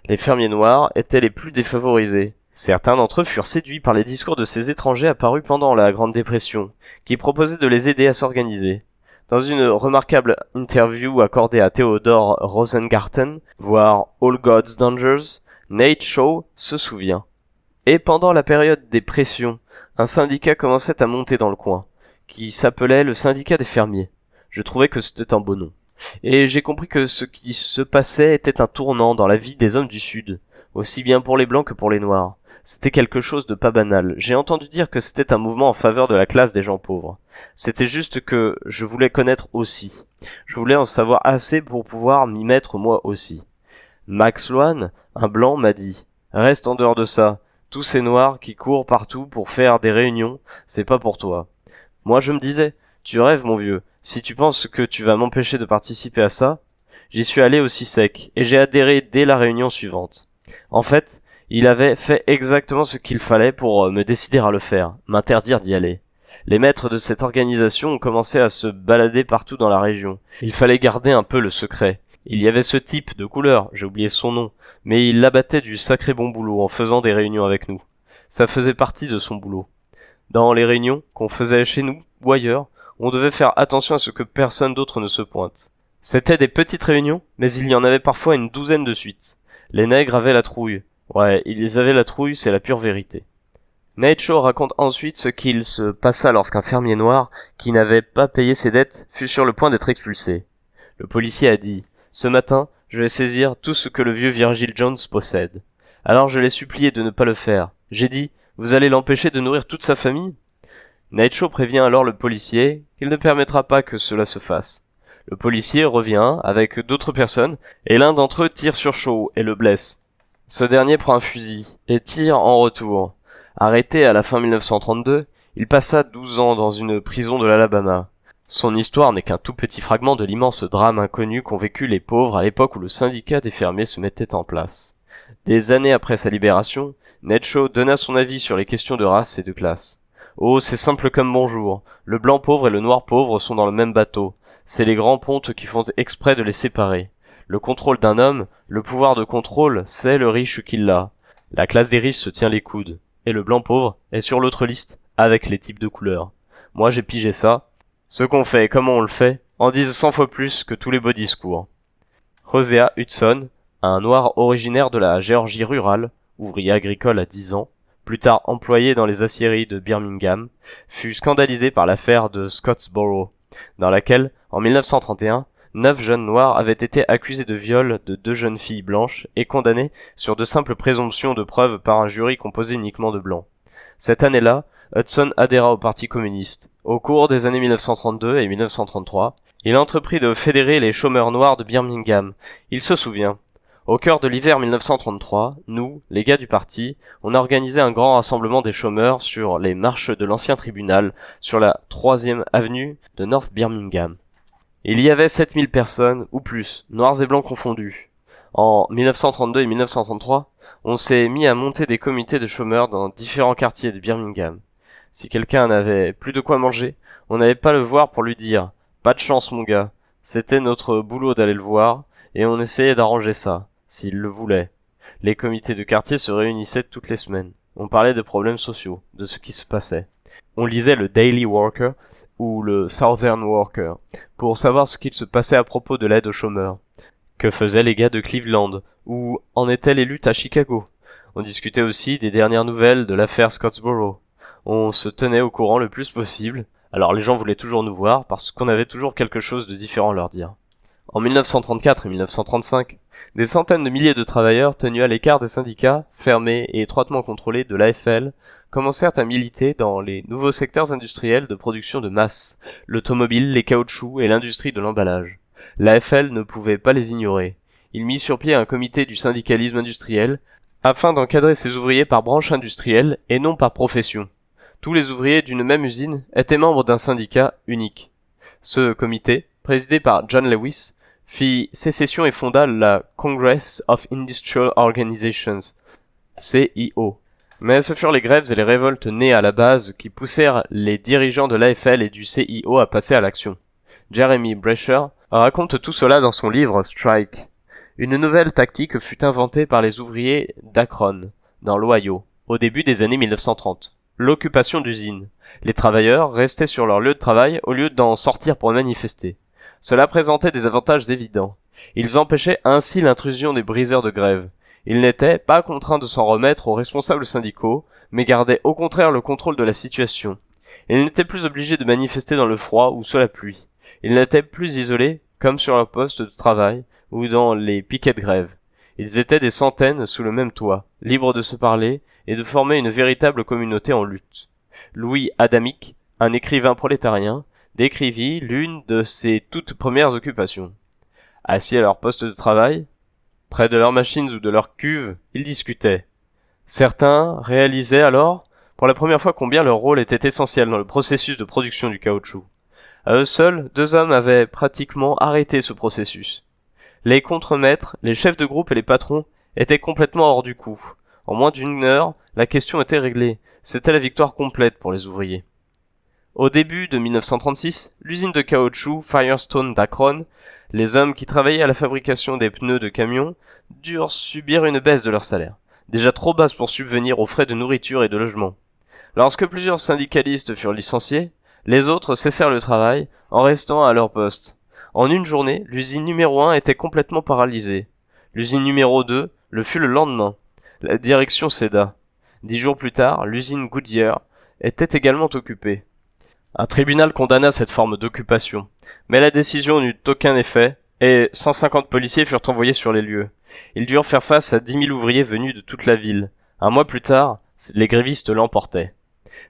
Les fermiers noirs étaient les plus défavorisés. Certains d'entre eux furent séduits par les discours de ces étrangers apparus pendant la Grande Dépression, qui proposaient de les aider à s'organiser. Dans une remarquable interview accordée à Theodore Rosengarten, voire All God's Dangers, Nate Shaw se souvient. Et pendant la période des pressions, un syndicat commençait à monter dans le coin, qui s'appelait le syndicat des fermiers. Je trouvais que c'était un beau nom. Et j'ai compris que ce qui se passait était un tournant dans la vie des hommes du Sud, aussi bien pour les Blancs que pour les Noirs. C'était quelque chose de pas banal. J'ai entendu dire que c'était un mouvement en faveur de la classe des gens pauvres. C'était juste que je voulais connaître aussi. Je voulais en savoir assez pour pouvoir m'y mettre moi aussi. Max Lohan, un blanc, m'a dit « Reste en dehors de ça. Tous ces noirs qui courent partout pour faire des réunions, c'est pas pour toi. » Moi je me disais « Tu rêves mon vieux, si tu penses que tu vas m'empêcher de participer à ça ?» J'y suis allé aussi sec, et j'ai adhéré dès la réunion suivante. En fait, il avait fait exactement ce qu'il fallait pour me décider à le faire, m'interdire d'y aller. Les maîtres de cette organisation ont commencé à se balader partout dans la région. Il fallait garder un peu le secret. Il y avait ce type de couleur, j'ai oublié son nom, mais il abattait du sacré bon boulot en faisant des réunions avec nous. Ça faisait partie de son boulot. Dans les réunions qu'on faisait chez nous ou ailleurs, on devait faire attention à ce que personne d'autre ne se pointe. C'était des petites réunions, mais il y en avait parfois une douzaine de suite. Les nègres avaient la trouille. Ouais, ils avaient la trouille, c'est la pure vérité. Nate Shaw raconte ensuite ce qu'il se passa lorsqu'un fermier noir, qui n'avait pas payé ses dettes, fut sur le point d'être expulsé. Le policier a dit « Ce matin, je vais saisir tout ce que le vieux Virgil Jones possède. » Alors je l'ai supplié de ne pas le faire. J'ai dit « Vous allez l'empêcher de nourrir toute sa famille ?» Nate Shaw prévient alors le policier qu'il ne permettra pas que cela se fasse. Le policier revient avec d'autres personnes, et l'un d'entre eux tire sur Shaw et le blesse. Ce dernier prend un fusil et tire en retour. Arrêté à la fin 1932, il passa 12 ans dans une prison de l'Alabama. Son histoire n'est qu'un tout petit fragment de l'immense drame inconnu qu'ont vécu les pauvres à l'époque où le syndicat des fermiers se mettait en place. Des années après sa libération, Nate Shaw donna son avis sur les questions de race et de classe. Oh, c'est simple comme bonjour. Le blanc pauvre et le noir pauvre sont dans le même bateau. C'est les grands pontes qui font exprès de les séparer. Le contrôle d'un homme, le pouvoir de contrôle, c'est le riche qui l'a. La classe des riches se tient les coudes. Et le blanc pauvre est sur l'autre liste, avec les types de couleurs. Moi j'ai pigé ça. Ce qu'on fait et comment on le fait en disent 100 fois plus que tous les beaux discours. Hosea Hudson, un noir originaire de la Géorgie rurale, ouvrier agricole à 10 ans, plus tard employé dans les aciéries de Birmingham, fut scandalisé par l'affaire de Scottsboro, dans laquelle, en 1931, 9 jeunes noirs avaient été accusés de viol de 2 jeunes filles blanches et condamnés sur de simples présomptions de preuves par un jury composé uniquement de blancs. Cette année-là, Hudson adhéra au Parti communiste. Au cours des années 1932 et 1933, il entreprit de fédérer les chômeurs noirs de Birmingham. Il se souvient. Au cœur de l'hiver 1933, nous, les gars du parti, on a organisé un grand rassemblement des chômeurs sur les marches de l'ancien tribunal, sur la 3e avenue de North Birmingham. Il y avait 7000 personnes, ou plus, noirs et blancs confondus. En 1932 et 1933, on s'est mis à monter des comités de chômeurs dans différents quartiers de Birmingham. Si quelqu'un n'avait plus de quoi manger, on n'allait pas le voir pour lui dire « Pas de chance mon gars ». C'était notre boulot d'aller le voir, et on essayait d'arranger ça, s'il le voulait. Les comités de quartier se réunissaient toutes les semaines. On parlait de problèmes sociaux, de ce qui se passait. On lisait le Daily Worker, ou le Southern Worker, pour savoir ce qu'il se passait à propos de l'aide aux chômeurs. Que faisaient les gars de Cleveland, ou en étaient les luttes à Chicago. On discutait aussi des dernières nouvelles de l'affaire Scottsboro. On se tenait au courant le plus possible, alors les gens voulaient toujours nous voir parce qu'on avait toujours quelque chose de différent à leur dire. En 1934 et 1935, des centaines de milliers de travailleurs tenus à l'écart des syndicats, fermés et étroitement contrôlés de l'AFL, commencèrent à militer dans les nouveaux secteurs industriels de production de masse, l'automobile, les caoutchoucs et l'industrie de l'emballage. L'AFL ne pouvait pas les ignorer. Il mit sur pied un comité du syndicalisme industriel afin d'encadrer ses ouvriers par branche industrielle et non par profession. Tous les ouvriers d'une même usine étaient membres d'un syndicat unique. Ce comité, présidé par John Lewis, fit sécession et fonda la Congress of Industrial Organizations, CIO. Mais ce furent les grèves et les révoltes nées à la base qui poussèrent les dirigeants de l'AFL et du CIO à passer à l'action. Jeremy Brecher, raconte tout cela dans son livre Strike. Une nouvelle tactique fut inventée par les ouvriers d'Akron, dans l'Ohio, au début des années 1930. L'occupation d'usines. Les travailleurs restaient sur leur lieu de travail au lieu d'en sortir pour manifester. Cela présentait des avantages évidents. Ils empêchaient ainsi l'intrusion des briseurs de grève. Ils n'étaient pas contraints de s'en remettre aux responsables syndicaux, mais gardaient au contraire le contrôle de la situation. Ils n'étaient plus obligés de manifester dans le froid ou sous la pluie. Ils n'étaient plus isolés, comme sur leur poste de travail ou dans les piquets de grève. Ils étaient des centaines sous le même toit, libres de se parler et de former une véritable communauté en lutte. Louis Adamic, un écrivain prolétarien, décrivit l'une de ses toutes premières occupations. Assis à leur poste de travail, près de leurs machines ou de leurs cuves, ils discutaient. Certains réalisaient alors, pour la première fois, combien leur rôle était essentiel dans le processus de production du caoutchouc. À eux seuls, 2 hommes avaient pratiquement arrêté ce processus. Les contremaîtres, les chefs de groupe et les patrons étaient complètement hors du coup. En moins d'1 heure, la question était réglée. C'était la victoire complète pour les ouvriers. Au début de 1936, l'usine de caoutchouc Firestone d'Akron, les hommes qui travaillaient à la fabrication des pneus de camions durent subir une baisse de leur salaire, déjà trop basse pour subvenir aux frais de nourriture et de logement. Lorsque plusieurs syndicalistes furent licenciés, les autres cessèrent le travail en restant à leur poste. En une journée, l'usine numéro 1 était complètement paralysée. L'usine numéro 2 le fut le lendemain. La direction céda. 10 jours plus tard, l'usine Goodyear était également occupée. Un tribunal condamna cette forme d'occupation, mais la décision n'eut aucun effet et 150 policiers furent envoyés sur les lieux. Ils durent faire face à 10 000 ouvriers venus de toute la ville. Un mois plus tard, les grévistes l'emportaient.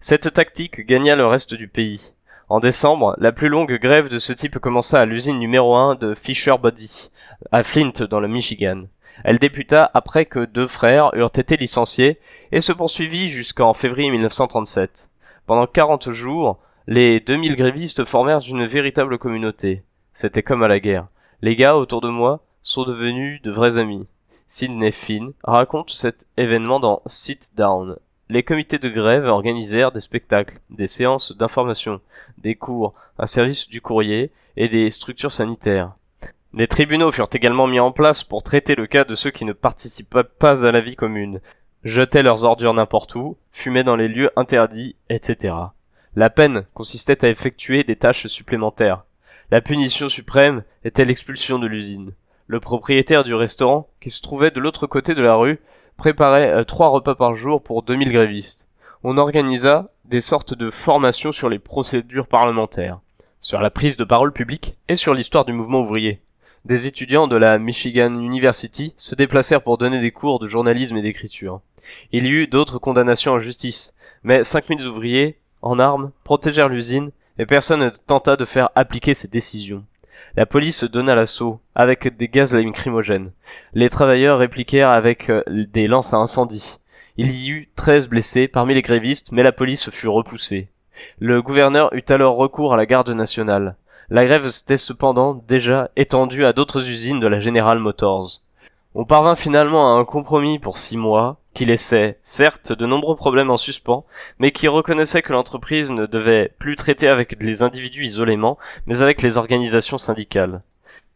Cette tactique gagna le reste du pays. En décembre, la plus longue grève de ce type commença à l'usine numéro 1 de Fisher Body, à Flint dans le Michigan. Elle débuta après que 2 frères eurent été licenciés et se poursuivit jusqu'en février 1937. Pendant 40 jours, les 2000 grévistes formèrent une véritable communauté. C'était comme à la guerre. Les gars autour de moi sont devenus de vrais amis. Sidney Finn raconte cet événement dans Sit Down. Les comités de grève organisèrent des spectacles, des séances d'information, des cours, un service du courrier et des structures sanitaires. Les tribunaux furent également mis en place pour traiter le cas de ceux qui ne participaient pas à la vie commune, jetaient leurs ordures n'importe où, fumaient dans les lieux interdits, etc. La peine consistait à effectuer des tâches supplémentaires. La punition suprême était l'expulsion de l'usine. Le propriétaire du restaurant, qui se trouvait de l'autre côté de la rue, préparait 3 repas par jour pour 2000 grévistes. On organisa des sortes de formations sur les procédures parlementaires, sur la prise de parole publique et sur l'histoire du mouvement ouvrier. Des étudiants de la Michigan University se déplacèrent pour donner des cours de journalisme et d'écriture. Il y eut d'autres condamnations en justice, mais 5000 ouvriers, en armes, protégèrent l'usine et personne ne tenta de faire appliquer ces décisions. La police donna l'assaut avec des gaz lacrymogènes. Les travailleurs répliquèrent avec des lances à incendie. Il y eut 13 blessés parmi les grévistes, mais la police fut repoussée. Le gouverneur eut alors recours à la garde nationale. La grève s'était cependant déjà étendue à d'autres usines de la General Motors. On parvint finalement à un compromis pour 6 mois, qui laissait, certes, de nombreux problèmes en suspens, mais qui reconnaissait que l'entreprise ne devait plus traiter avec les individus isolément, mais avec les organisations syndicales.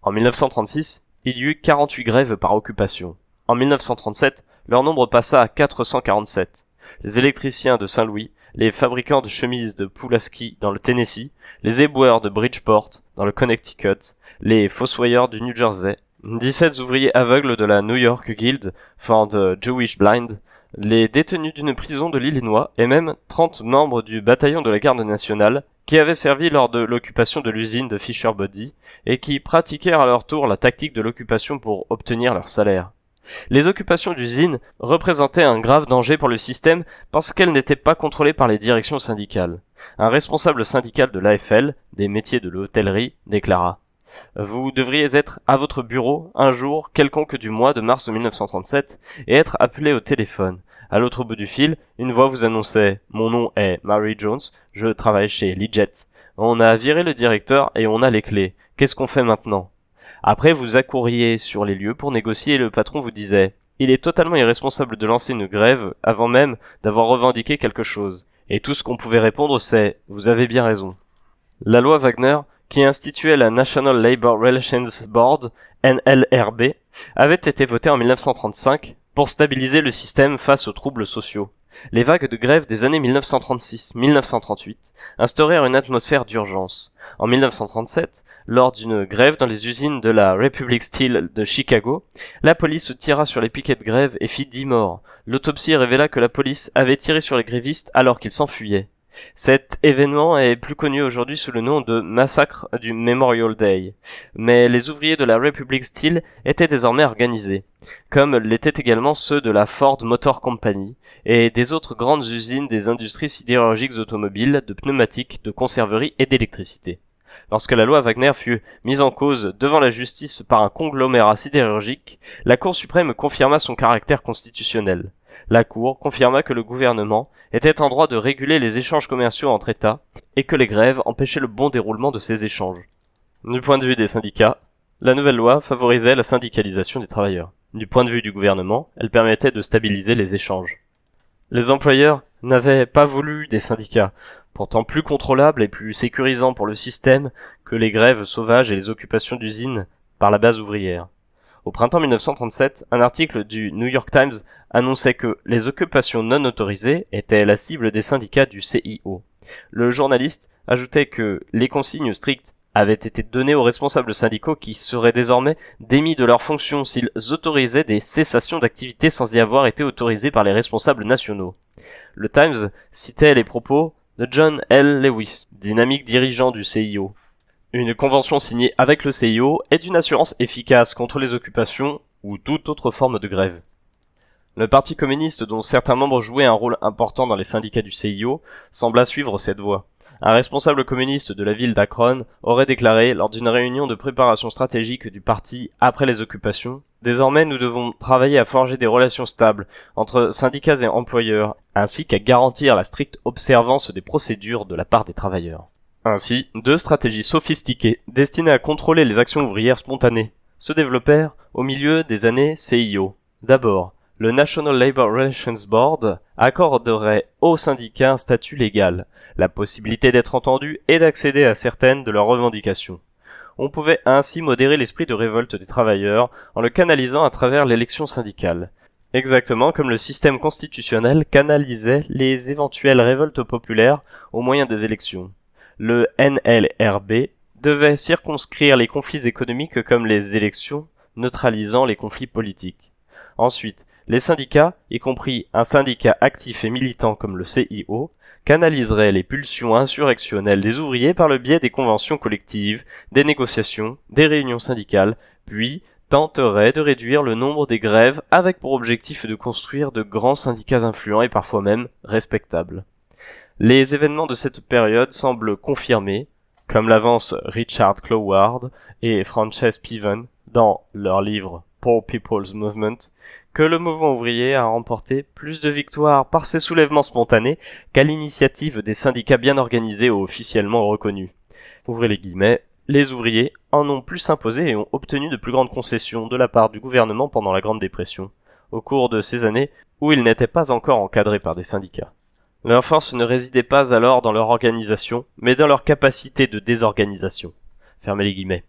En 1936, il y eut 48 grèves par occupation. En 1937, leur nombre passa à 447. Les électriciens de Saint-Louis, les fabricants de chemises de Pulaski dans le Tennessee, les éboueurs de Bridgeport dans le Connecticut, les fossoyeurs du New Jersey, 17 ouvriers aveugles de la New York Guild for the Jewish Blind, les détenus d'une prison de l'Illinois et même 30 membres du bataillon de la garde nationale qui avaient servi lors de l'occupation de l'usine de Fisher Body et qui pratiquèrent à leur tour la tactique de l'occupation pour obtenir leur salaire. Les occupations d'usines représentaient un grave danger pour le système parce qu'elles n'étaient pas contrôlées par les directions syndicales. Un responsable syndical de l'AFL, des métiers de l'hôtellerie, déclara: vous devriez être à votre bureau un jour quelconque du mois de mars 1937 et être appelé au téléphone. À l'autre bout du fil, une voix vous annonçait: mon nom est Mary Jones, je travaille chez Lijet. On a viré le directeur et on a les clés. Qu'est-ce qu'on fait maintenant? Après, vous accouriez sur les lieux pour négocier et le patron vous disait: il est totalement irresponsable de lancer une grève avant même d'avoir revendiqué quelque chose. Et tout ce qu'on pouvait répondre c'est: vous avez bien raison. La loi Wagner, qui instituait la National Labor Relations Board, NLRB, avait été voté en 1935 pour stabiliser le système face aux troubles sociaux. Les vagues de grève des années 1936-1938 instaurèrent une atmosphère d'urgence. En 1937, lors d'une grève dans les usines de la Republic Steel de Chicago, la police tira sur les piquets de grève et fit 10 morts. L'autopsie révéla que la police avait tiré sur les grévistes alors qu'ils s'enfuyaient. Cet événement est plus connu aujourd'hui sous le nom de massacre du Memorial Day, mais les ouvriers de la Republic Steel étaient désormais organisés, comme l'étaient également ceux de la Ford Motor Company et des autres grandes usines des industries sidérurgiques automobiles, de pneumatiques, de conserverie et d'électricité. Lorsque la loi Wagner fut mise en cause devant la justice par un conglomérat sidérurgique, la Cour suprême confirma son caractère constitutionnel. La Cour confirma que le gouvernement était en droit de réguler les échanges commerciaux entre États et que les grèves empêchaient le bon déroulement de ces échanges. Du point de vue des syndicats, la nouvelle loi favorisait la syndicalisation des travailleurs. Du point de vue du gouvernement, elle permettait de stabiliser les échanges. Les employeurs n'avaient pas voulu des syndicats, pourtant plus contrôlables et plus sécurisants pour le système que les grèves sauvages et les occupations d'usines par la base ouvrière. Au printemps 1937, un article du New York Times annonçait que les occupations non autorisées étaient la cible des syndicats du CIO. Le journaliste ajoutait que les consignes strictes avaient été données aux responsables syndicaux qui seraient désormais démis de leurs fonctions s'ils autorisaient des cessations d'activité sans y avoir été autorisés par les responsables nationaux. Le Times citait les propos de John L. Lewis, dynamique dirigeant du CIO. Une convention signée avec le CIO est une assurance efficace contre les occupations ou toute autre forme de grève. Le Parti communiste, dont certains membres jouaient un rôle important dans les syndicats du CIO, sembla suivre cette voie. Un responsable communiste de la ville d'Akron aurait déclaré lors d'une réunion de préparation stratégique du parti après les occupations « Désormais, nous devons travailler à forger des relations stables entre syndicats et employeurs, ainsi qu'à garantir la stricte observance des procédures de la part des travailleurs. » Ainsi, deux stratégies sophistiquées destinées à contrôler les actions ouvrières spontanées se développèrent au milieu des années CIO. D'abord, le National Labor Relations Board accorderait aux syndicats un statut légal, la possibilité d'être entendus et d'accéder à certaines de leurs revendications. On pouvait ainsi modérer l'esprit de révolte des travailleurs en le canalisant à travers l'élection syndicale, exactement comme le système constitutionnel canalisait les éventuelles révoltes populaires au moyen des élections. Le NLRB devait circonscrire les conflits économiques comme les élections, neutralisant les conflits politiques. Ensuite, les syndicats, y compris un syndicat actif et militant comme le CIO, canaliseraient les pulsions insurrectionnelles des ouvriers par le biais des conventions collectives, des négociations, des réunions syndicales, puis tenteraient de réduire le nombre des grèves avec pour objectif de construire de grands syndicats influents et parfois même respectables. Les événements de cette période semblent confirmer, comme l'avancent Richard Cloward et Frances Piven dans leur livre Poor People's Movement, que le mouvement ouvrier a remporté plus de victoires par ses soulèvements spontanés qu'à l'initiative des syndicats bien organisés ou officiellement reconnus. Ouvrez les guillemets, les ouvriers en ont plus imposé et ont obtenu de plus grandes concessions de la part du gouvernement pendant la Grande Dépression, au cours de ces années où ils n'étaient pas encore encadrés par des syndicats. Leur force ne résidait pas alors dans leur organisation, mais dans leur capacité de désorganisation. Fermez les guillemets.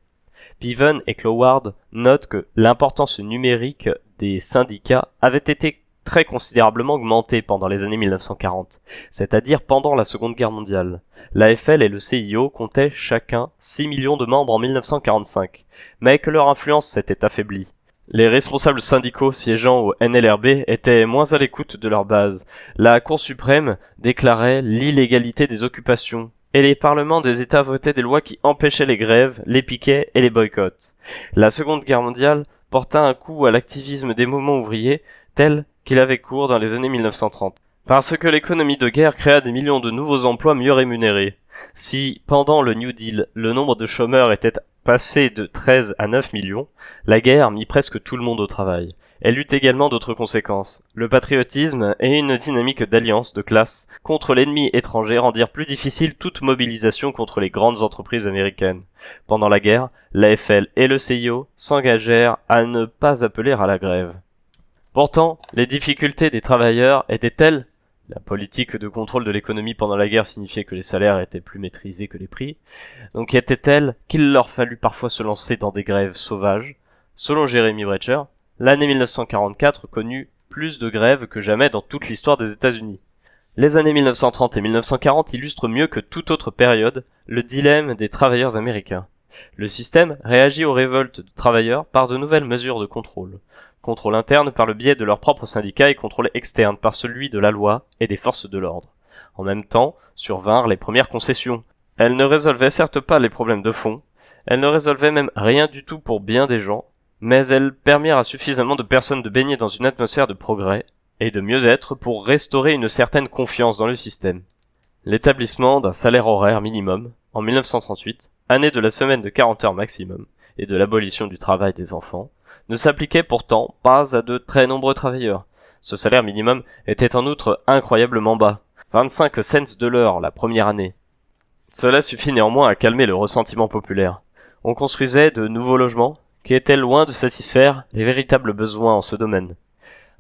Piven et Cloward notent que l'importance numérique des syndicats avait été très considérablement augmentée pendant les années 1940, c'est-à-dire pendant la Seconde Guerre mondiale. L'AFL et le CIO comptaient chacun 6 millions de membres en 1945, mais que leur influence s'était affaiblie. Les responsables syndicaux siégeant au NLRB étaient moins à l'écoute de leur base. La Cour suprême déclarait l'illégalité des occupations, et les parlements des États votaient des lois qui empêchaient les grèves, les piquets et les boycotts. La Seconde Guerre mondiale porta un coup à l'activisme des mouvements ouvriers tel qu'il avait cours dans les années 1930, parce que l'économie de guerre créa des millions de nouveaux emplois mieux rémunérés. Si, pendant le New Deal, le nombre de chômeurs était passé de 13 à 9 millions, la guerre mit presque tout le monde au travail. Elle eut également d'autres conséquences. Le patriotisme et une dynamique d'alliance de classe contre l'ennemi étranger rendirent plus difficile toute mobilisation contre les grandes entreprises américaines. Pendant la guerre, l'AFL et le CIO s'engagèrent à ne pas appeler à la grève. Pourtant, les difficultés des travailleurs étaient telles La politique de contrôle de l'économie pendant la guerre signifiait que les salaires étaient plus maîtrisés que les prix. Donc était telle qu'il leur fallut parfois se lancer dans des grèves sauvages. Selon Jeremy Brecher, l'année 1944 connut plus de grèves que jamais dans toute l'histoire des États-Unis. Les années 1930 et 1940 illustrent mieux que toute autre période le dilemme des travailleurs américains. Le système réagit aux révoltes de travailleurs par de nouvelles mesures de contrôle. Contrôle interne par le biais de leurs propres syndicats et contrôle externe par celui de la loi et des forces de l'ordre. En même temps, survinrent les premières concessions. Elles ne résolvaient certes pas les problèmes de fond, elles ne résolvaient même rien du tout pour bien des gens, mais elles permirent à suffisamment de personnes de baigner dans une atmosphère de progrès et de mieux-être pour restaurer une certaine confiance dans le système. L'établissement d'un salaire horaire minimum, en 1938, année de la semaine de 40 heures maximum, et de l'abolition du travail des enfants, ne s'appliquait pourtant pas à de très nombreux travailleurs. Ce salaire minimum était en outre incroyablement bas, 25 cents de l'heure la première année. Cela suffit néanmoins à calmer le ressentiment populaire. On construisait de nouveaux logements, qui étaient loin de satisfaire les véritables besoins en ce domaine.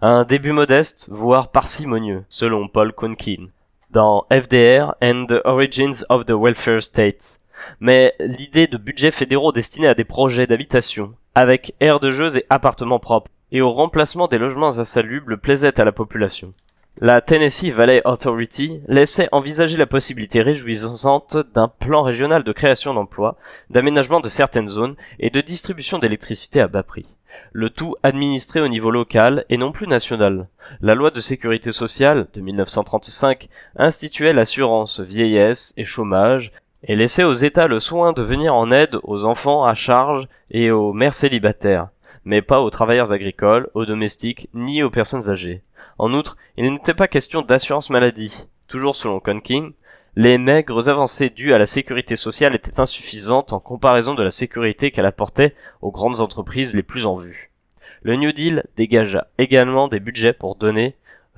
Un début modeste, voire parcimonieux, selon Paul Kuhnken, dans FDR and the Origins of the Welfare States. Mais l'idée de budgets fédéraux destinés à des projets d'habitation, avec aires de jeux et appartements propres, et au remplacement des logements insalubres plaisait à la population. La Tennessee Valley Authority laissait envisager la possibilité réjouissante d'un plan régional de création d'emplois, d'aménagement de certaines zones et de distribution d'électricité à bas prix. Le tout administré au niveau local et non plus national. La loi de sécurité sociale de 1935 instituait l'assurance vieillesse et chômage et laissait aux États le soin de venir en aide aux enfants à charge et aux mères célibataires, mais pas aux travailleurs agricoles, aux domestiques, ni aux personnes âgées. En outre, il n'était pas question d'assurance maladie. Toujours selon Kuhnken, les maigres avancées dues à la sécurité sociale étaient insuffisantes en comparaison de la sécurité qu'elle apportait aux grandes entreprises les plus en vue. Le New Deal dégagea également des budgets pour donner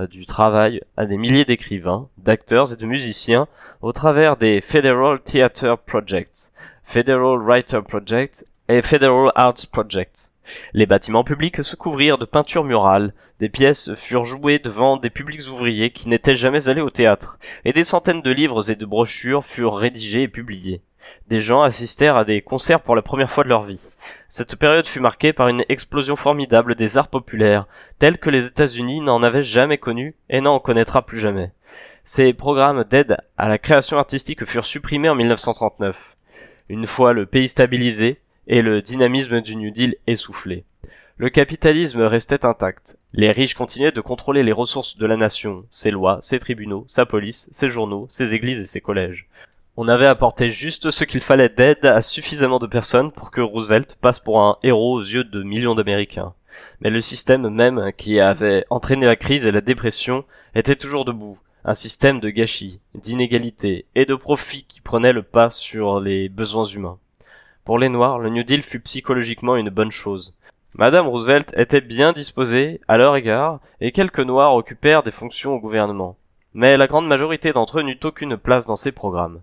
du travail à des milliers d'écrivains, d'acteurs et de musiciens au travers des Federal Theatre Projects, Federal Writer Project et Federal Arts Project. Les bâtiments publics se couvrirent de peintures murales, des pièces furent jouées devant des publics ouvriers qui n'étaient jamais allés au théâtre, et des centaines de livres et de brochures furent rédigés et publiés. Des gens assistèrent à des concerts pour la première fois de leur vie. Cette période fut marquée par une explosion formidable des arts populaires, tels que les États-Unis n'en avaient jamais connus et n'en connaîtra plus jamais. Ces programmes d'aide à la création artistique furent supprimés en 1939. Une fois le pays stabilisé, et le dynamisme du New Deal essoufflé. Le capitalisme restait intact. Les riches continuaient de contrôler les ressources de la nation, ses lois, ses tribunaux, sa police, ses journaux, ses églises et ses collèges. On avait apporté juste ce qu'il fallait d'aide à suffisamment de personnes pour que Roosevelt passe pour un héros aux yeux de millions d'Américains. Mais le système même qui avait entraîné la crise et la dépression était toujours debout. Un système de gâchis, d'inégalité et de profit qui prenait le pas sur les besoins humains. Pour les Noirs, le New Deal fut psychologiquement une bonne chose. Madame Roosevelt était bien disposée à leur égard, et quelques Noirs occupèrent des fonctions au gouvernement. Mais la grande majorité d'entre eux n'eut aucune place dans ses programmes.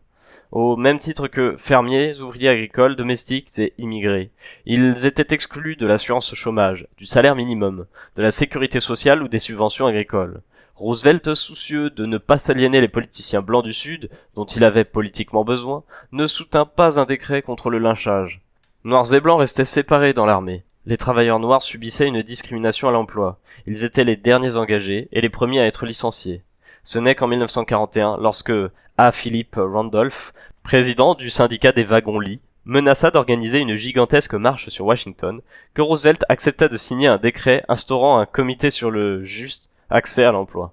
Au même titre que fermiers, ouvriers agricoles, domestiques et immigrés. Ils étaient exclus de l'assurance chômage, du salaire minimum, de la sécurité sociale ou des subventions agricoles. Roosevelt, soucieux de ne pas s'aliéner les politiciens blancs du Sud, dont il avait politiquement besoin, ne soutint pas un décret contre le lynchage. Noirs et blancs restaient séparés dans l'armée. Les travailleurs noirs subissaient une discrimination à l'emploi. Ils étaient les derniers engagés et les premiers à être licenciés. Ce n'est qu'en 1941, lorsque A. Philip Randolph, président du syndicat des wagons-lits, menaça d'organiser une gigantesque marche sur Washington, que Roosevelt accepta de signer un décret instaurant un comité sur le juste accès à l'emploi.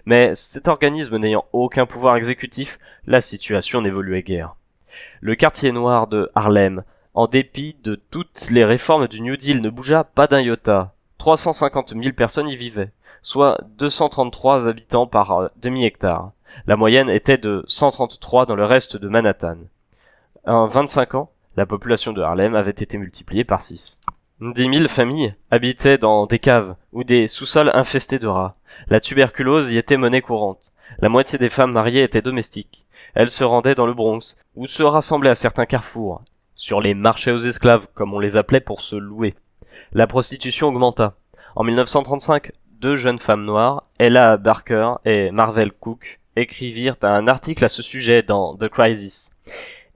Mais cet organisme n'ayant aucun pouvoir exécutif, la situation n'évoluait guère. Le quartier noir de Harlem, en dépit de toutes les réformes du New Deal, ne bougea pas d'un iota. 350 000 personnes y vivaient, soit 233 habitants par demi-hectare. La moyenne était de 133 dans le reste de Manhattan. En 25 ans, la population de Harlem avait été multipliée par 6. 10 000 familles habitaient dans des caves ou des sous-sols infestés de rats. La tuberculose y était monnaie courante. La moitié des femmes mariées étaient domestiques. Elles se rendaient dans le Bronx, ou se rassemblaient à certains carrefours, sur les marchés aux esclaves, comme on les appelait pour se louer. La prostitution augmenta. En 1935, deux jeunes femmes noires, Ella Barker et Marvel Cook, écrivirent un article à ce sujet dans The Crisis.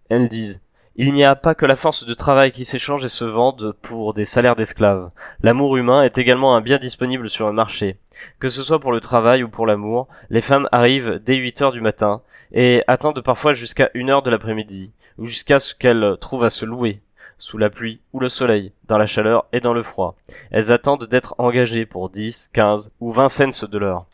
Elles disent: il n'y a pas que la force de travail qui s'échange et se vende pour des salaires d'esclaves. L'amour humain est également un bien disponible sur le marché. Que ce soit pour le travail ou pour l'amour, les femmes arrivent dès 8 heures du matin et attendent parfois jusqu'à 1 heure de l'après-midi, ou jusqu'à ce qu'elles trouvent à se louer, sous la pluie ou le soleil, dans la chaleur et dans le froid. Elles attendent d'être engagées pour 10, 15 ou 20 cents de l'heure.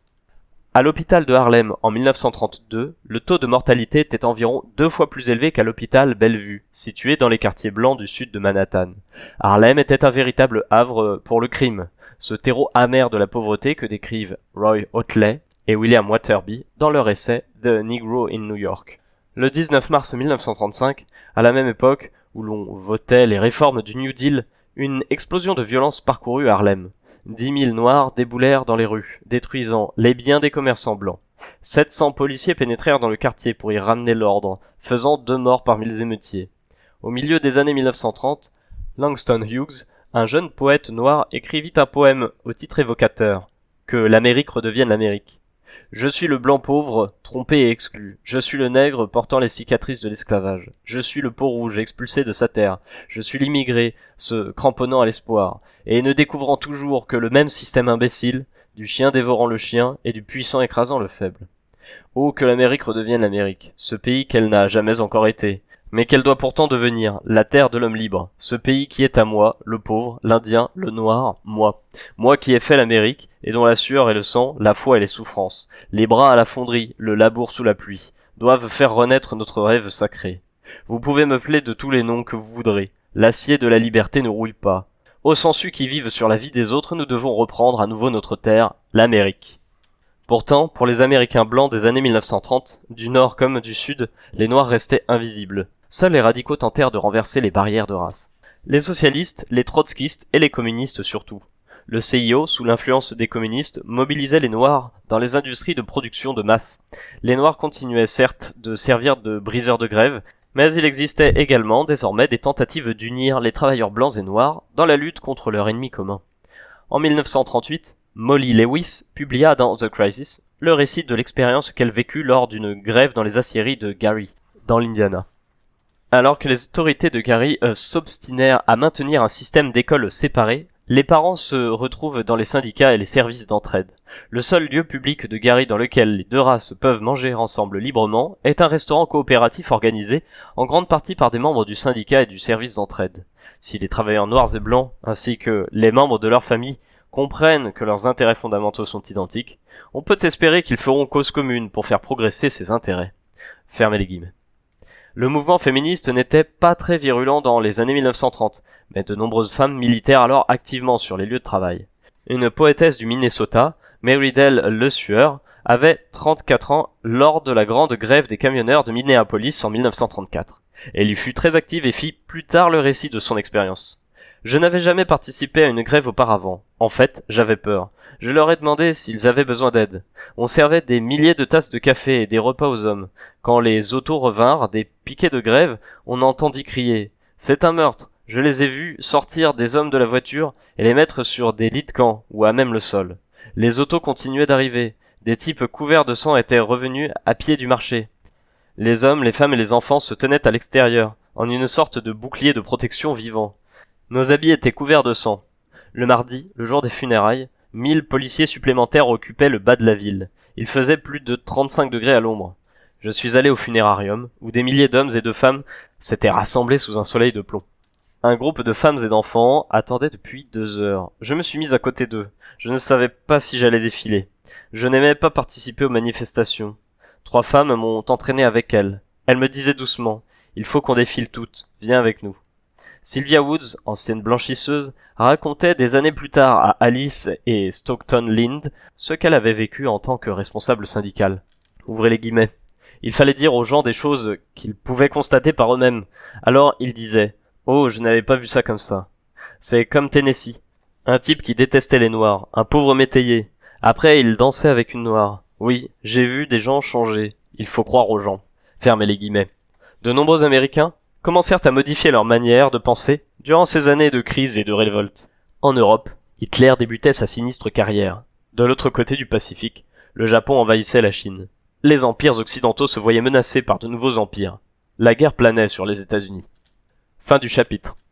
À l'hôpital de Harlem en 1932, le taux de mortalité était environ 2 fois plus élevé qu'à l'hôpital Bellevue, situé dans les quartiers blancs du sud de Manhattan. Harlem était un véritable havre pour le crime, ce terreau amer de la pauvreté que décrivent Roy Otley et William Waterby dans leur essai The Negro in New York. Le 19 mars 1935, à la même époque où l'on votait les réformes du New Deal, une explosion de violence parcourut Harlem. 10 000 Noirs déboulèrent dans les rues, détruisant les biens des commerçants blancs. 700 policiers pénétrèrent dans le quartier pour y ramener l'ordre, faisant 2 morts parmi les émeutiers. Au milieu des années 1930, Langston Hughes, un jeune poète noir, écrivit un poème au titre évocateur, « Que l'Amérique redevienne l'Amérique ». Je suis le blanc pauvre, trompé et exclu. Je suis le nègre portant les cicatrices de l'esclavage. Je suis le peau rouge expulsé de sa terre. Je suis l'immigré, se cramponnant à l'espoir, et ne découvrant toujours que le même système imbécile, du chien dévorant le chien et du puissant écrasant le faible. Oh, que l'Amérique redevienne l'Amérique, ce pays qu'elle n'a jamais encore été, mais qu'elle doit pourtant devenir, la terre de l'homme libre, ce pays qui est à moi, le pauvre, l'Indien, le noir, moi qui ai fait l'Amérique, et dont la sueur et le sang, la foi et les souffrances, les bras à la fonderie, le labour sous la pluie, doivent faire renaître notre rêve sacré. Vous pouvez m'appeler de tous les noms que vous voudrez, l'acier de la liberté ne rouille pas. Aux sangsues qui vivent sur la vie des autres, nous devons reprendre à nouveau notre terre, l'Amérique. Pourtant, pour les Américains blancs des années 1930, du nord comme du sud, les Noirs restaient invisibles. Seuls les radicaux tentèrent de renverser les barrières de race. Les socialistes, les trotskistes et les communistes surtout. Le CIO, sous l'influence des communistes, mobilisait les Noirs dans les industries de production de masse. Les Noirs continuaient certes de servir de briseurs de grève, mais il existait également désormais des tentatives d'unir les travailleurs blancs et noirs dans la lutte contre leur ennemi commun. En 1938, Molly Lewis publia dans The Crisis le récit de l'expérience qu'elle vécut lors d'une grève dans les aciéries de Gary, dans l'Indiana. Alors que les autorités de Gary s'obstinèrent à maintenir un système d'écoles séparées, les parents se retrouvent dans les syndicats et les services d'entraide. Le seul lieu public de Gary dans lequel les deux races peuvent manger ensemble librement est un restaurant coopératif organisé en grande partie par des membres du syndicat et du service d'entraide. Si les travailleurs noirs et blancs, ainsi que les membres de leur famille, comprennent que leurs intérêts fondamentaux sont identiques, on peut espérer qu'ils feront cause commune pour faire progresser ces intérêts. Fermez les guillemets. Le mouvement féministe n'était pas très virulent dans les années 1930, mais de nombreuses femmes militèrent alors activement sur les lieux de travail. Une poétesse du Minnesota, Mary Dell LeSueur, avait 34 ans lors de la grande grève des camionneurs de Minneapolis en 1934. Elle y fut très active et fit plus tard le récit de son expérience. Je n'avais jamais participé à une grève auparavant. En fait, j'avais peur. Je leur ai demandé s'ils avaient besoin d'aide. On servait des milliers de tasses de café et des repas aux hommes. Quand les autos revinrent des piquets de grève, on entendit crier « C'est un meurtre !» Je les ai vus sortir des hommes de la voiture et les mettre sur des lits de camp ou à même le sol. Les autos continuaient d'arriver. Des types couverts de sang étaient revenus à pied du marché. Les hommes, les femmes et les enfants se tenaient à l'extérieur, en une sorte de bouclier de protection vivant. Nos habits étaient couverts de sang. Le mardi, le jour des funérailles, 1000 policiers supplémentaires occupaient le bas de la ville. Il faisait plus de 35 degrés à l'ombre. Je suis allé au funérarium, où des milliers d'hommes et de femmes s'étaient rassemblés sous un soleil de plomb. Un groupe de femmes et d'enfants attendait depuis 2 heures. Je me suis mis à côté d'eux. Je ne savais pas si j'allais défiler. Je n'aimais pas participer aux manifestations. 3 femmes m'ont entraîné avec elles. Elles me disaient doucement « Il faut qu'on défile toutes. Viens avec nous. » Sylvia Woods, ancienne blanchisseuse, racontait des années plus tard à Alice et Stockton Lind ce qu'elle avait vécu en tant que responsable syndicale. Ouvrez les guillemets. Il fallait dire aux gens des choses qu'ils pouvaient constater par eux-mêmes. Alors ils disaient « Oh, je n'avais pas vu ça comme ça. C'est comme Tennessee. Un type qui détestait les noirs, un pauvre métayer. Après, il dansait avec une noire. Oui, j'ai vu des gens changer. Il faut croire aux gens. » Fermez les guillemets. De nombreux Américains commencèrent à modifier leur manière de penser durant ces années de crise et de révolte. En Europe, Hitler débutait sa sinistre carrière. De l'autre côté du Pacifique, le Japon envahissait la Chine. Les empires occidentaux se voyaient menacés par de nouveaux empires. La guerre planait sur les États-Unis. Fin du chapitre.